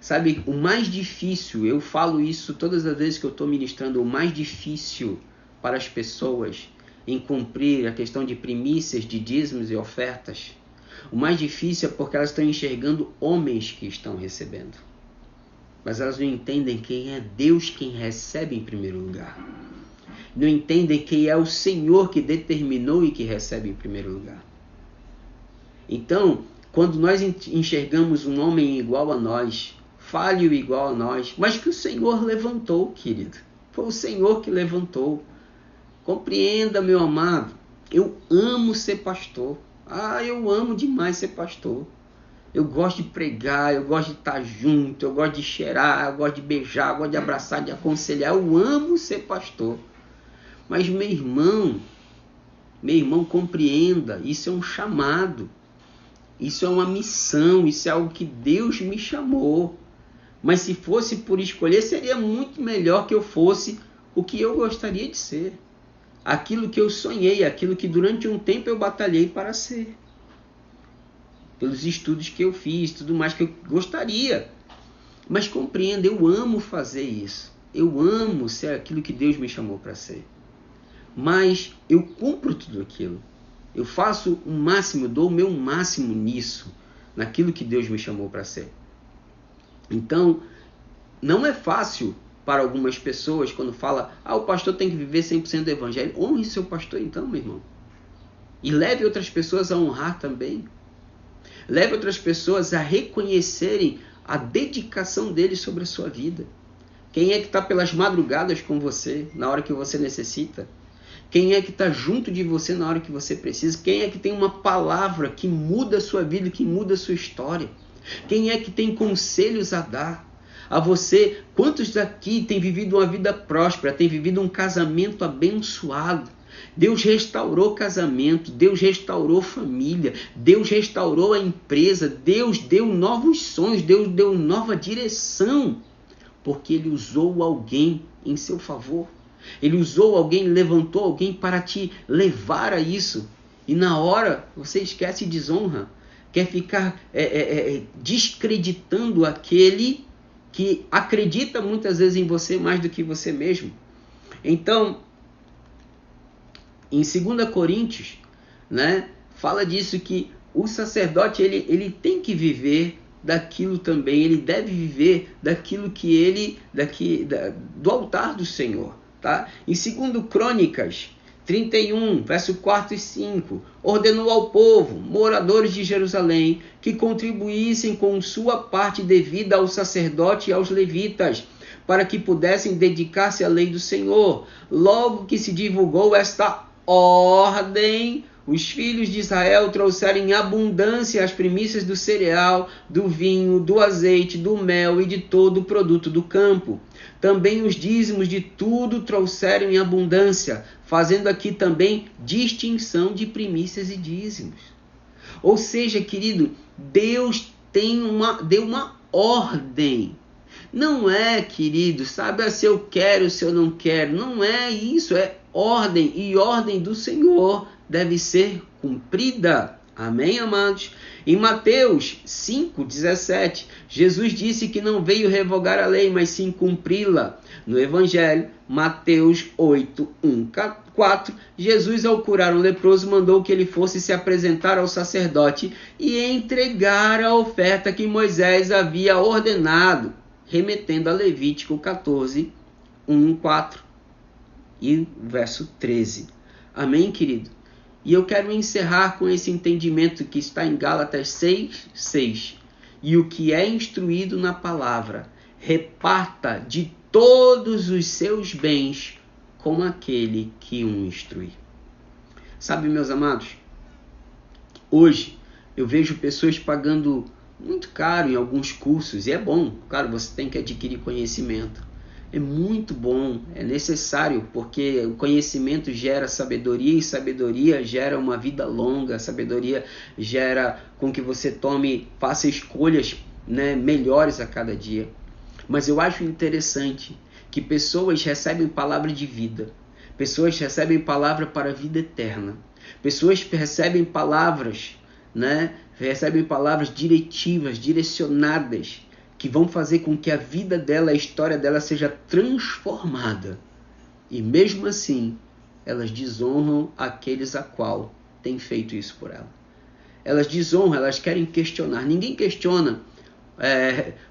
Sabe, o mais difícil, eu falo isso todas as vezes que eu estou ministrando, o mais difícil para as pessoas em cumprir a questão de primícias, de dízimos e ofertas, o mais difícil é porque elas estão enxergando homens que estão recebendo. Mas elas não entendem quem é Deus quem recebe em primeiro lugar. Não entendem quem é o Senhor que determinou e que recebe em primeiro lugar. Então, quando nós enxergamos um homem igual a nós, falho igual a nós, mas que o Senhor levantou, querido. Foi o Senhor que levantou. Compreenda, meu amado, eu amo ser pastor. Eu amo demais ser pastor. Eu gosto de pregar, eu gosto de estar junto, eu gosto de cheirar, eu gosto de beijar, eu gosto de abraçar, de aconselhar. Eu amo ser pastor. Mas meu irmão, compreenda, isso é um chamado. Isso é uma missão, isso é algo que Deus me chamou. Mas se fosse por escolher, seria muito melhor que eu fosse o que eu gostaria de ser. Aquilo que eu sonhei, aquilo que durante um tempo eu batalhei para ser. Pelos estudos que eu fiz, tudo mais que eu gostaria. Mas compreenda, eu amo fazer isso. Eu amo ser aquilo que Deus me chamou para ser. Mas eu cumpro tudo aquilo. Eu faço o máximo, dou o meu máximo nisso, naquilo que Deus me chamou para ser. Então, não é fácil para algumas pessoas quando fala, o pastor tem que viver 100% do evangelho. Honre seu pastor então, meu irmão. E leve outras pessoas a honrar também. Leve outras pessoas a reconhecerem a dedicação dele sobre a sua vida. Quem é que está pelas madrugadas com você, na hora que você necessita? Quem é que está junto de você na hora que você precisa? Quem é que tem uma palavra que muda a sua vida, que muda a sua história? Quem é que tem conselhos a dar a você? Quantos daqui têm vivido uma vida próspera, têm vivido um casamento abençoado? Deus restaurou casamento, Deus restaurou família, Deus restaurou a empresa, Deus deu novos sonhos, Deus deu nova direção, porque Ele usou alguém em seu favor. Ele usou alguém, levantou alguém para te levar a isso. E na hora você esquece e desonra. Quer ficar descreditando aquele que acredita muitas vezes em você mais do que você mesmo. Então, em 2 Coríntios, né, fala disso que o sacerdote ele tem que viver daquilo também. Ele deve viver daquilo que do altar do Senhor. Tá? Em 2 Crônicas 31, verso 4 e 5, ordenou ao povo, moradores de Jerusalém, que contribuíssem com sua parte devida ao sacerdote e aos levitas, para que pudessem dedicar-se à lei do Senhor. Logo que se divulgou esta ordem, os filhos de Israel trouxeram em abundância as primícias do cereal, do vinho, do azeite, do mel e de todo o produto do campo. Também os dízimos de tudo trouxeram em abundância, fazendo aqui também distinção de primícias e dízimos. Ou seja, querido, Deus deu uma ordem. Não é, querido, sabe, se eu quero, se eu não quero. Não é isso, é ordem. E ordem do Senhor deve ser cumprida. Amém, amados? Em Mateus 5,17, Jesus disse que não veio revogar a lei, mas sim cumpri-la. No Evangelho, Mateus 8:1-4, Jesus, ao curar um leproso, mandou que ele fosse se apresentar ao sacerdote e entregar a oferta que Moisés havia ordenado, remetendo a Levítico 14:1-4 e verso 13. Amém, querido? E eu quero encerrar com esse entendimento que está em Gálatas 6:6. E o que é instruído na palavra, reparta de todos os seus bens com aquele que o instrui. Sabe, meus amados, hoje eu vejo pessoas pagando muito caro em alguns cursos, e é bom, claro, você tem que adquirir conhecimento. É muito bom, é necessário, porque o conhecimento gera sabedoria, e sabedoria gera uma vida longa, sabedoria gera com que você faça escolhas, melhores a cada dia. Mas eu acho interessante que pessoas recebem palavra de vida, pessoas recebem palavra para a vida eterna, pessoas recebem palavras, recebem palavras diretivas, direcionadas, que vão fazer com que a vida dela, a história dela seja transformada. E mesmo assim, elas desonram aqueles a qual tem feito isso por ela. Elas desonram, elas querem questionar. Ninguém questiona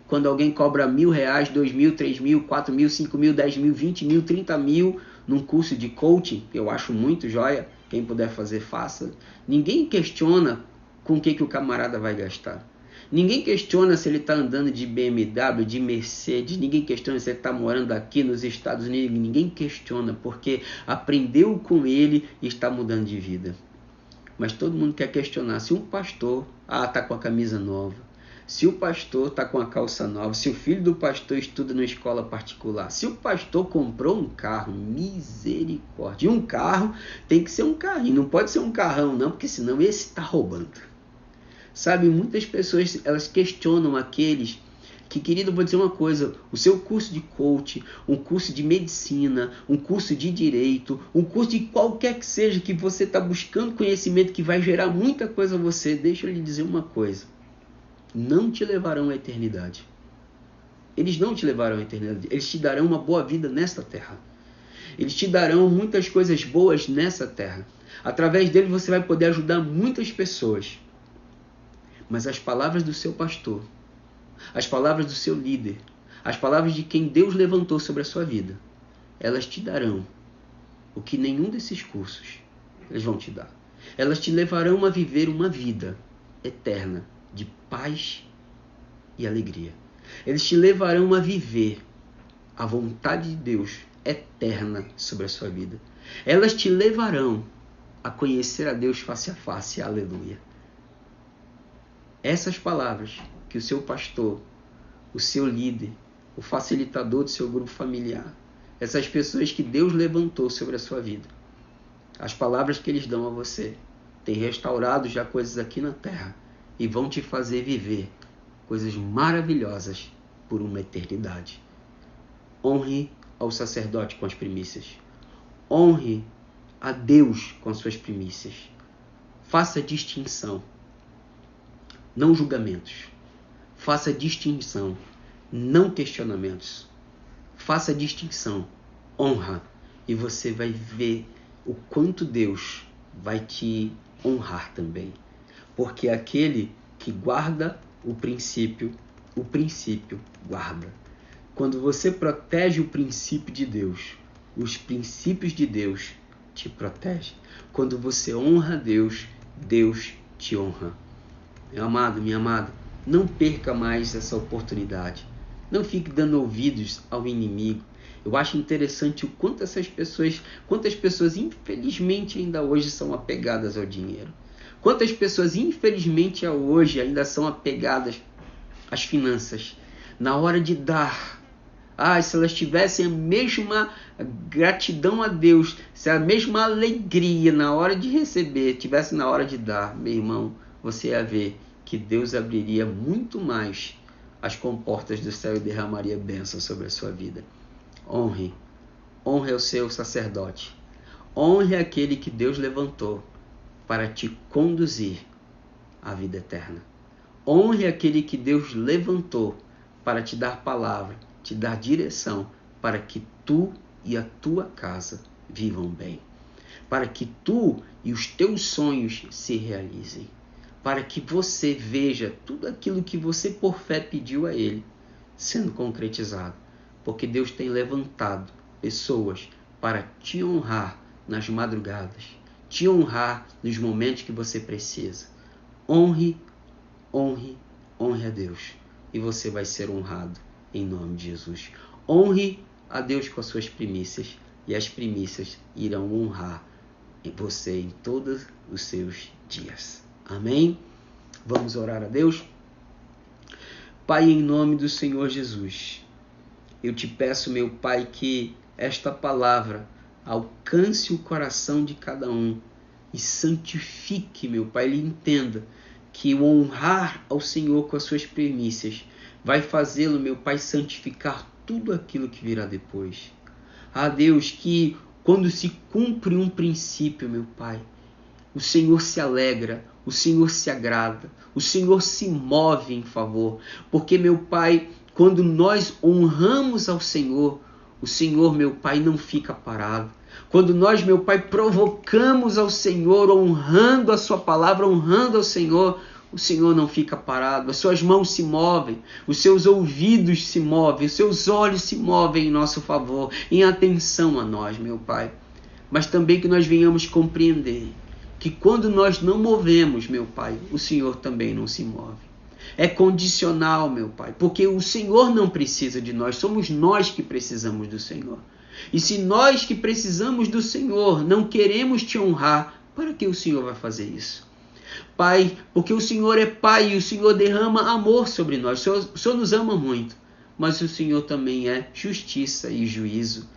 quando alguém cobra R$1.000, R$2.000, R$3.000, R$4.000, R$5.000, R$10.000, R$20.000, R$30.000 num curso de coaching. Eu acho muito joia. Quem puder fazer, faça. Ninguém questiona com o que o camarada vai gastar. Ninguém questiona se ele está andando de BMW, de Mercedes. Ninguém questiona se ele está morando aqui nos Estados Unidos. Ninguém questiona, porque aprendeu com ele e está mudando de vida. Mas todo mundo quer questionar se um pastor está com a camisa nova, se o pastor está com a calça nova, se o filho do pastor estuda numa escola particular, se o pastor comprou um carro. Misericórdia. E um carro tem que ser um carrinho, não pode ser um carrão não, porque senão esse está roubando. Sabe, muitas pessoas, elas questionam aqueles que, querido, eu vou dizer uma coisa, o seu curso de coach, um curso de medicina, um curso de direito, um curso de qualquer que seja, que você está buscando conhecimento que vai gerar muita coisa a você, deixa eu lhe dizer uma coisa, não te levarão à eternidade. Eles não te levarão à eternidade, eles te darão uma boa vida nesta terra. Eles te darão muitas coisas boas nessa terra. Através deles você vai poder ajudar muitas pessoas. Mas as palavras do seu pastor, as palavras do seu líder, as palavras de quem Deus levantou sobre a sua vida, elas te darão o que nenhum desses cursos eles vão te dar. Elas te levarão a viver uma vida eterna de paz e alegria. Eles te levarão a viver a vontade de Deus eterna sobre a sua vida. Elas te levarão a conhecer a Deus face a face. Aleluia. Essas palavras que o seu pastor, o seu líder, o facilitador do seu grupo familiar, essas pessoas que Deus levantou sobre a sua vida, as palavras que eles dão a você, têm restaurado já coisas aqui na terra e vão te fazer viver coisas maravilhosas por uma eternidade. Honre ao sacerdote com as primícias. Honre a Deus com as suas primícias. Faça distinção. Não julgamentos. Faça distinção. Não questionamentos. Faça distinção. Honra. E você vai ver o quanto Deus vai te honrar também. Porque aquele que guarda o princípio guarda. Quando você protege o princípio de Deus, os princípios de Deus te protegem. Quando você honra a Deus, Deus te honra. Meu amado, minha amada, não perca mais essa oportunidade. Não fique dando ouvidos ao inimigo. Eu acho interessante o quanto quantas pessoas infelizmente ainda hoje são apegadas ao dinheiro. Quantas pessoas infelizmente hoje ainda são apegadas às finanças. Na hora de dar, se elas tivessem a mesma gratidão a Deus, se a mesma alegria na hora de receber tivesse na hora de dar, meu irmão, você ia ver que Deus abriria muito mais as comportas do céu e derramaria bênção sobre a sua vida. Honre o seu sacerdote. Honre aquele que Deus levantou para te conduzir à vida eterna. Honre aquele que Deus levantou para te dar palavra, te dar direção, para que tu e a tua casa vivam bem. Para que tu e os teus sonhos se realizem. Para que você veja tudo aquilo que você por fé pediu a Ele sendo concretizado. Porque Deus tem levantado pessoas para te honrar nas madrugadas, te honrar nos momentos que você precisa. Honre a Deus e você vai ser honrado em nome de Jesus. Honre a Deus com as suas primícias e as primícias irão honrar você em todos os seus dias. Amém? Vamos orar a Deus? Pai, em nome do Senhor Jesus, eu te peço, meu Pai, que esta palavra alcance o coração de cada um e santifique, meu Pai, ele entenda que o honrar ao Senhor com as suas primícias vai fazê-lo, meu Pai, santificar tudo aquilo que virá depois. Ah, Deus, que quando se cumpre um princípio, meu Pai, o Senhor se alegra, o Senhor se agrada, o Senhor se move em favor, porque, meu Pai, quando nós honramos ao Senhor, o Senhor, meu Pai, não fica parado. Quando nós, meu Pai, provocamos ao Senhor, honrando a sua palavra, honrando ao Senhor, o Senhor não fica parado. As suas mãos se movem, os seus ouvidos se movem, os seus olhos se movem em nosso favor, em atenção a nós, meu Pai. Mas também que nós venhamos compreender que quando nós não movemos, meu Pai, o Senhor também não se move. É condicional, meu Pai, porque o Senhor não precisa de nós, somos nós que precisamos do Senhor. E se nós que precisamos do Senhor não queremos te honrar, para que o Senhor vai fazer isso? Pai, porque o Senhor é Pai e o Senhor derrama amor sobre nós. O Senhor nos ama muito, mas o Senhor também é justiça e juízo.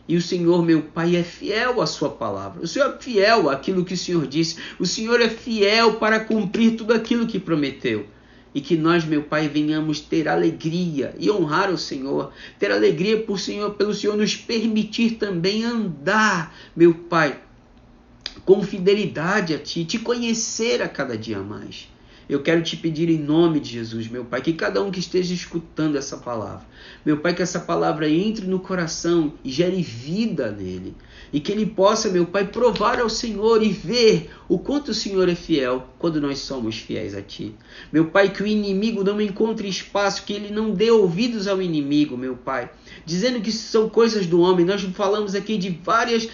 E o Senhor, meu Pai, é fiel à sua palavra. O Senhor é fiel àquilo que o Senhor disse. O Senhor é fiel para cumprir tudo aquilo que prometeu. E que nós, meu Pai, venhamos ter alegria e honrar o Senhor. Ter alegria pelo Senhor nos permitir também andar, meu Pai, com fidelidade a Ti, te conhecer a cada dia mais. Eu quero te pedir em nome de Jesus, meu Pai, que cada um que esteja escutando essa palavra, meu Pai, que essa palavra entre no coração e gere vida nele. E que ele possa, meu Pai, provar ao Senhor e ver o quanto o Senhor é fiel quando nós somos fiéis a Ti. Meu Pai, que o inimigo não encontre espaço, que ele não dê ouvidos ao inimigo, meu Pai. Dizendo que são coisas do homem. Nós falamos aqui de vários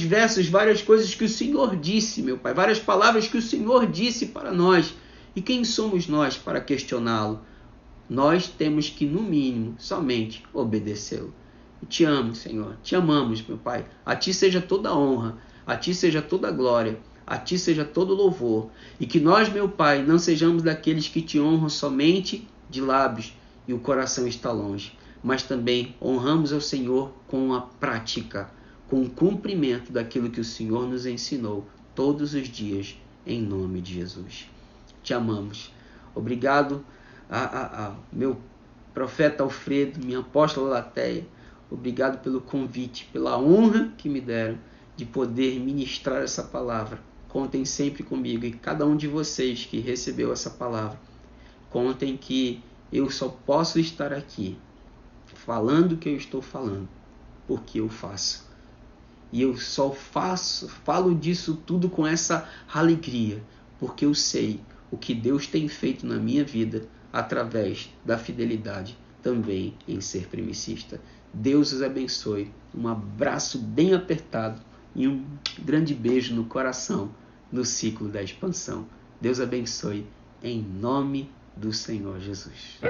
versos, várias coisas que o Senhor disse, meu Pai. Várias palavras que o Senhor disse para nós. E quem somos nós para questioná-lo? Nós temos que, no mínimo, somente obedecê-lo. Te amo, Senhor. Te amamos, meu Pai. A Ti seja toda a honra. A Ti seja toda a glória. A Ti seja todo o louvor. E que nós, meu Pai, não sejamos daqueles que Te honram somente de lábios e o coração está longe. Mas também honramos ao Senhor com a prática, com o cumprimento daquilo que o Senhor nos ensinou todos os dias, em nome de Jesus. Te amamos. Obrigado meu profeta Alfredo, minha apóstola Latéia. Obrigado pelo convite, pela honra que me deram de poder ministrar essa palavra. Contem sempre comigo e cada um de vocês que recebeu essa palavra. Contem que eu só posso estar aqui falando o que eu estou falando, porque eu faço. E eu só falo disso tudo com essa alegria, porque eu sei o que Deus tem feito na minha vida através da fidelidade também em ser primicista. Deus os abençoe. Um abraço bem apertado e um grande beijo no coração no ciclo da expansão. Deus abençoe em nome do Senhor Jesus.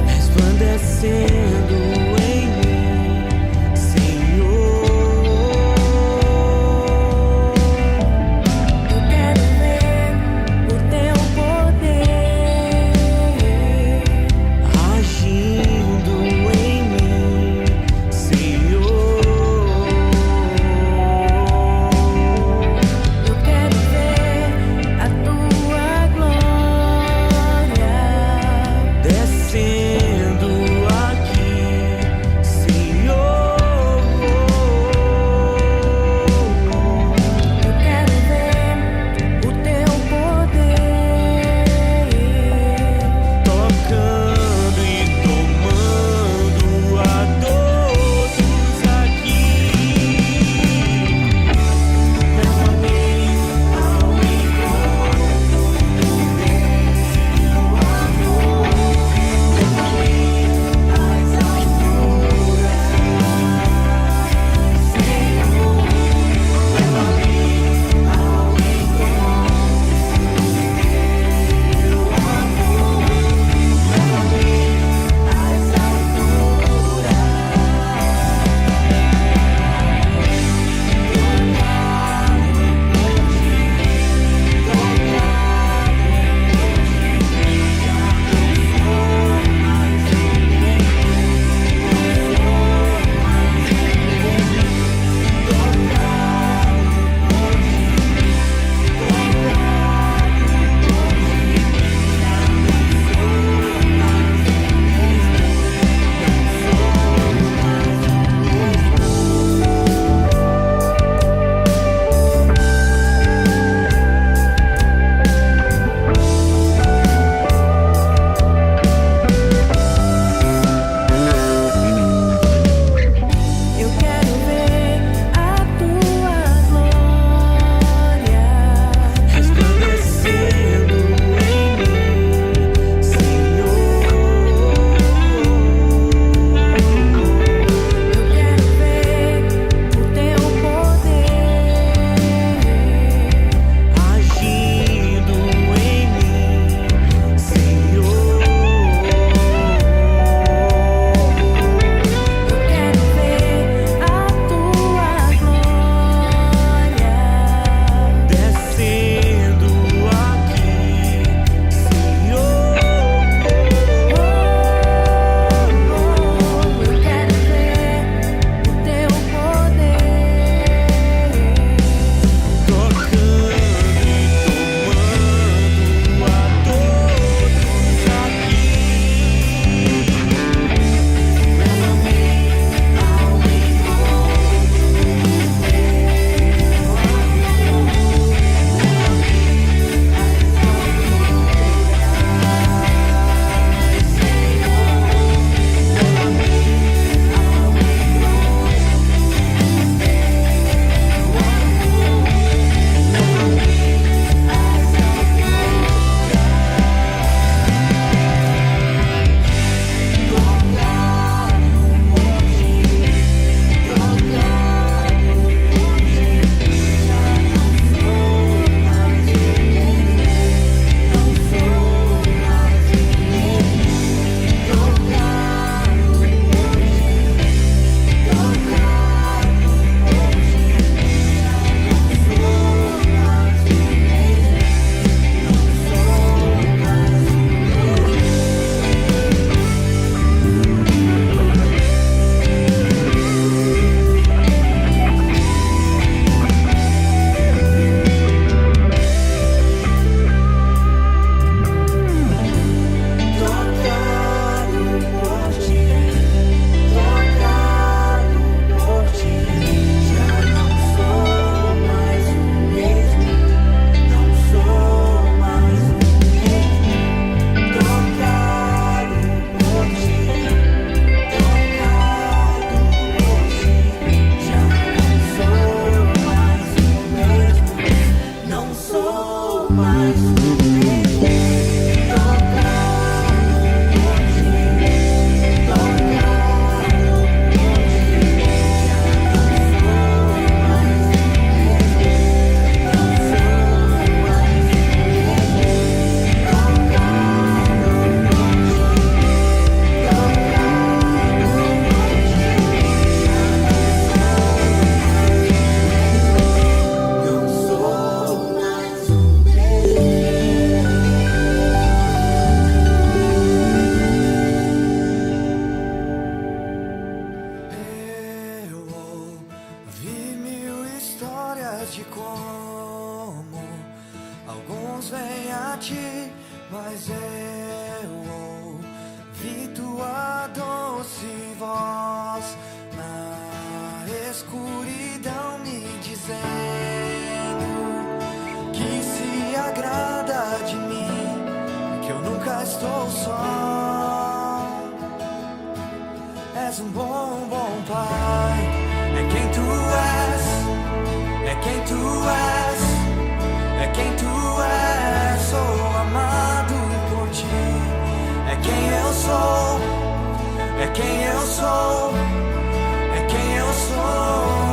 Resplandecendo em mim, Senhor. mãos vêm a ti, mas eu ouvi tua doce voz na escuridão me dizendo que se agrada de mim, que eu nunca estou só. És um bom, bom pai, é quem tu és, é quem tu és, é quem tu és. Sou amado por ti, é quem eu sou, é quem eu sou, é quem eu sou.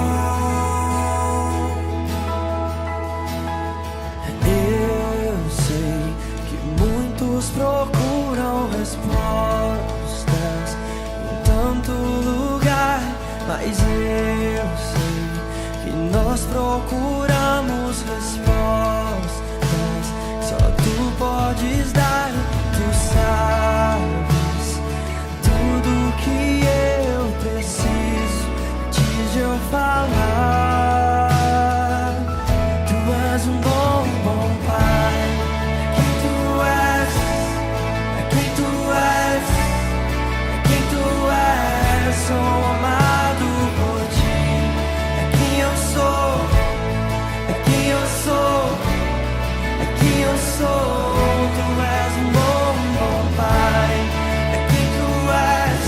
Eu sei que muitos procuram respostas em tanto lugar, mas eu sei que nós procuramos respostas, só tu podes dar. Tu sabes tudo que eu preciso antes de eu falar. Tu és um bom, bom pai, é quem tu és, é quem tu és, é quem tu és. Sou amado por ti, é quem eu sou, é quem eu sou, é quem eu sou. Tu és um bom, bom pai, é quem tu és,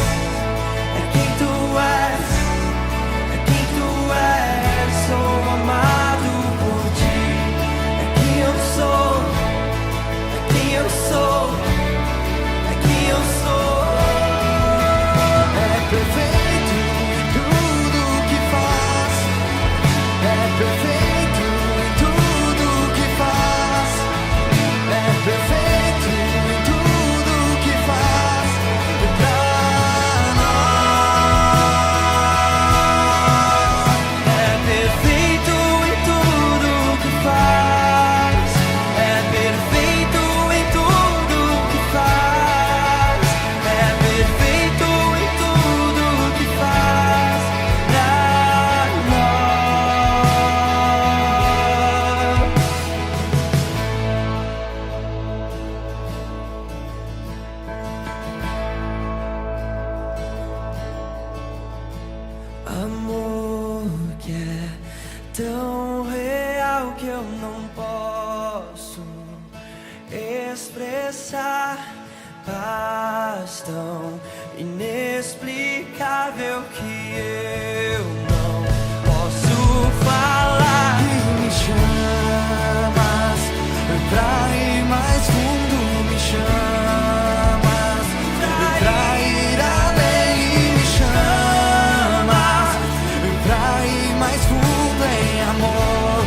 é quem tu és, é quem tu és. Sou amado por ti, é quem eu sou, é quem eu sou, é quem eu sou. É perfeito em tudo que faz, é perfeito em tudo que faz, é perfeito em tudo que faz pra nós. É perfeito em tudo que faz, é perfeito em tudo que faz, é perfeito em tudo que faz pra nós. Amor que é tão real que eu não posso expressar, paz tão inexplicável que eu não posso falar. E me chamas pra ir mais fundo, me chamas pra ir além, e me chamas pra ir mais fundo em amor.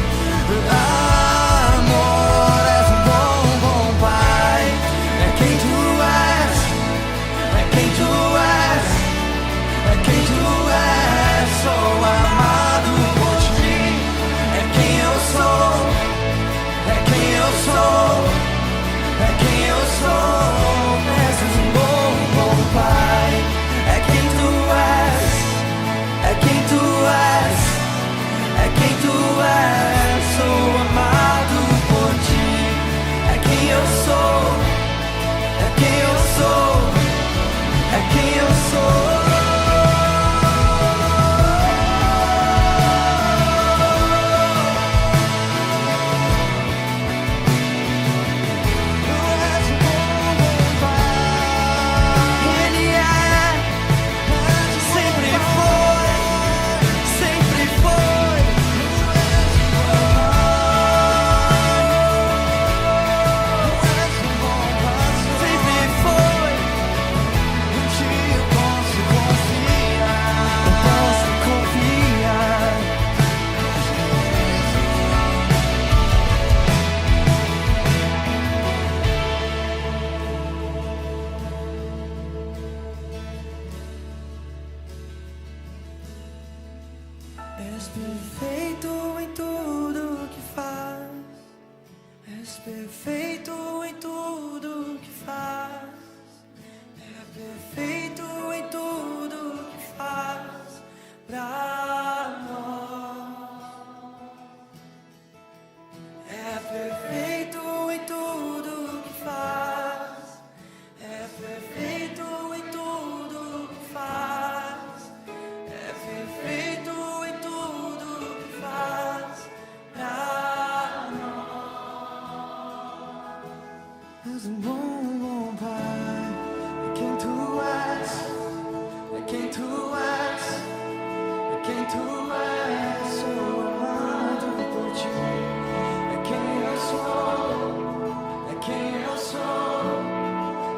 Amor, és um bom, bom pai, é quem tu és, é quem tu és, é quem tu és. Sou amado por ti, é quem eu sou, é quem eu sou, é quem eu sou. És um bom, bom pai, é quem tu és, é quem tu és, é quem tu és. Sou amado por ti, é quem eu sou, é quem eu sou, é quem eu sou. Tu és um bom, bom pai, Ele é, sempre foi, sempre foi. Sempre foi. Em ti eu posso confiar, eu posso confiar. És perfeito em tudo que faz, és perfeito em tudo que faz, é perfeito em tudo que faz pra nós. É perfeito em tudo és um bom, bom Pai. É quem tu és, é quem tu és, é quem tu és. Sou amado por ti. É quem eu sou, é quem eu sou,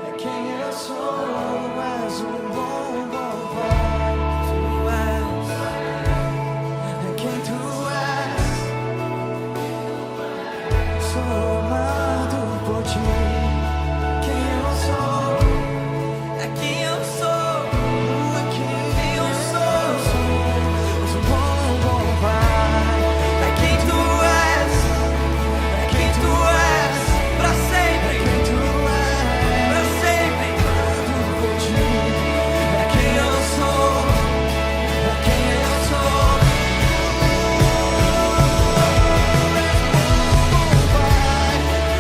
é quem eu sou. És um bom, bom Pai. Tu és, é quem tu és. Sou amado por ti. Quem eu sou, é quem eu sou, é quem eu sou. És um bom, bom Pai. É quem tu és, é quem tu és, pra sempre. Quem tu és, pra sempre. Amado por ti. É quem eu sou, é quem eu sou.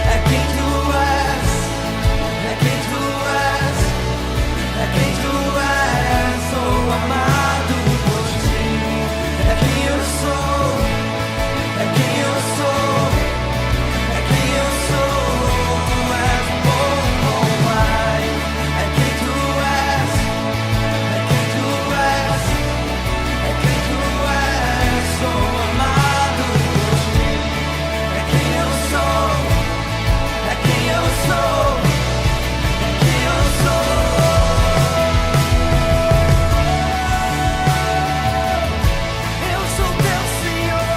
É quem tu és, é quem tu és, é quem tu és. Sou amado por ti. É quem eu sou, é quem eu sou, é quem eu sou. És um bom, bom Pai. É quem tu és, é quem tu és, é quem tu és. Sou amado por ti. É quem eu sou, é quem eu sou, é quem eu sou. Eu sou teu Senhor,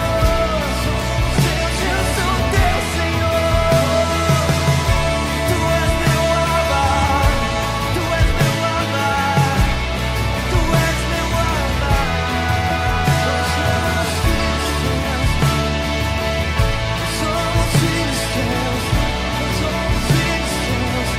eu sou teu Senhor. Tu és meu Abba, tu és meu Abba, tu és meu Abba. Somos filhos teus, somos filhos teus.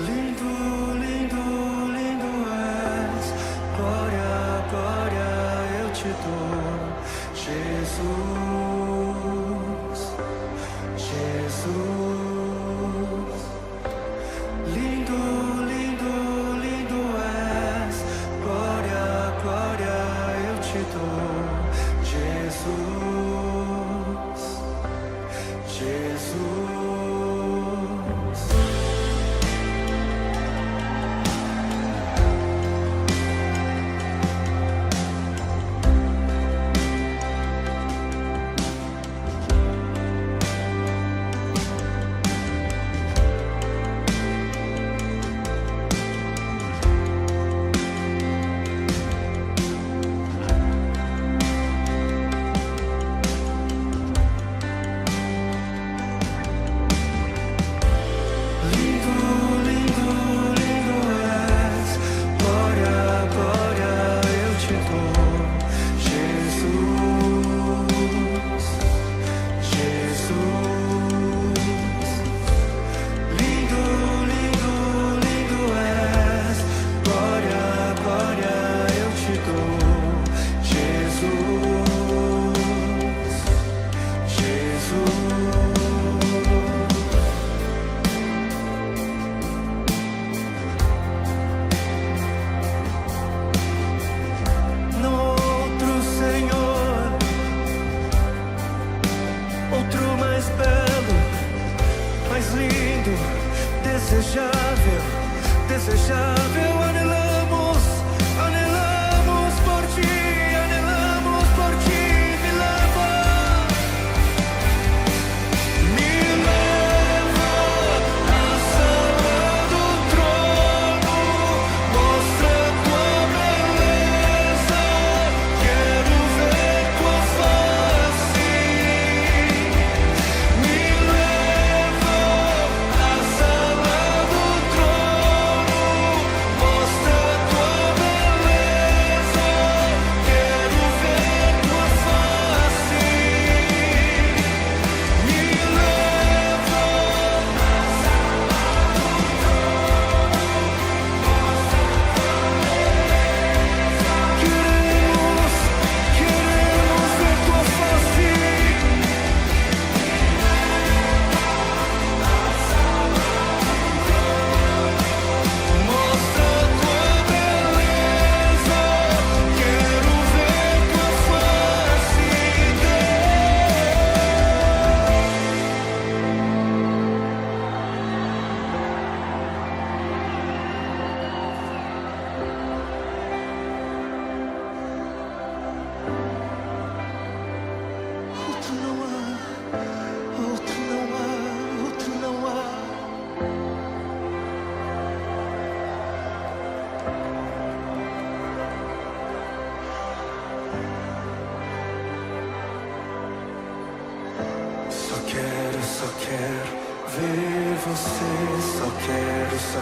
Lindo, lindo, lindo és. Glória, glória eu te dou. Jesus, Jesus. Lindo, lindo, lindo és. Glória, glória eu te dou. Jesus, Jesus. Desejável, desejável, anelamos, anelamos por ti, anelamos por ti. Me leva à sala do trono,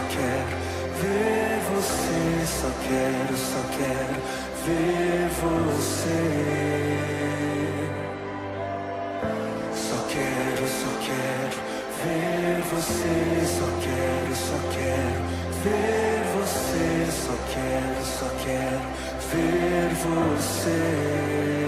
quero ver você, só quero ver você. Só quero ver você, só quero ver você, só quero ver você.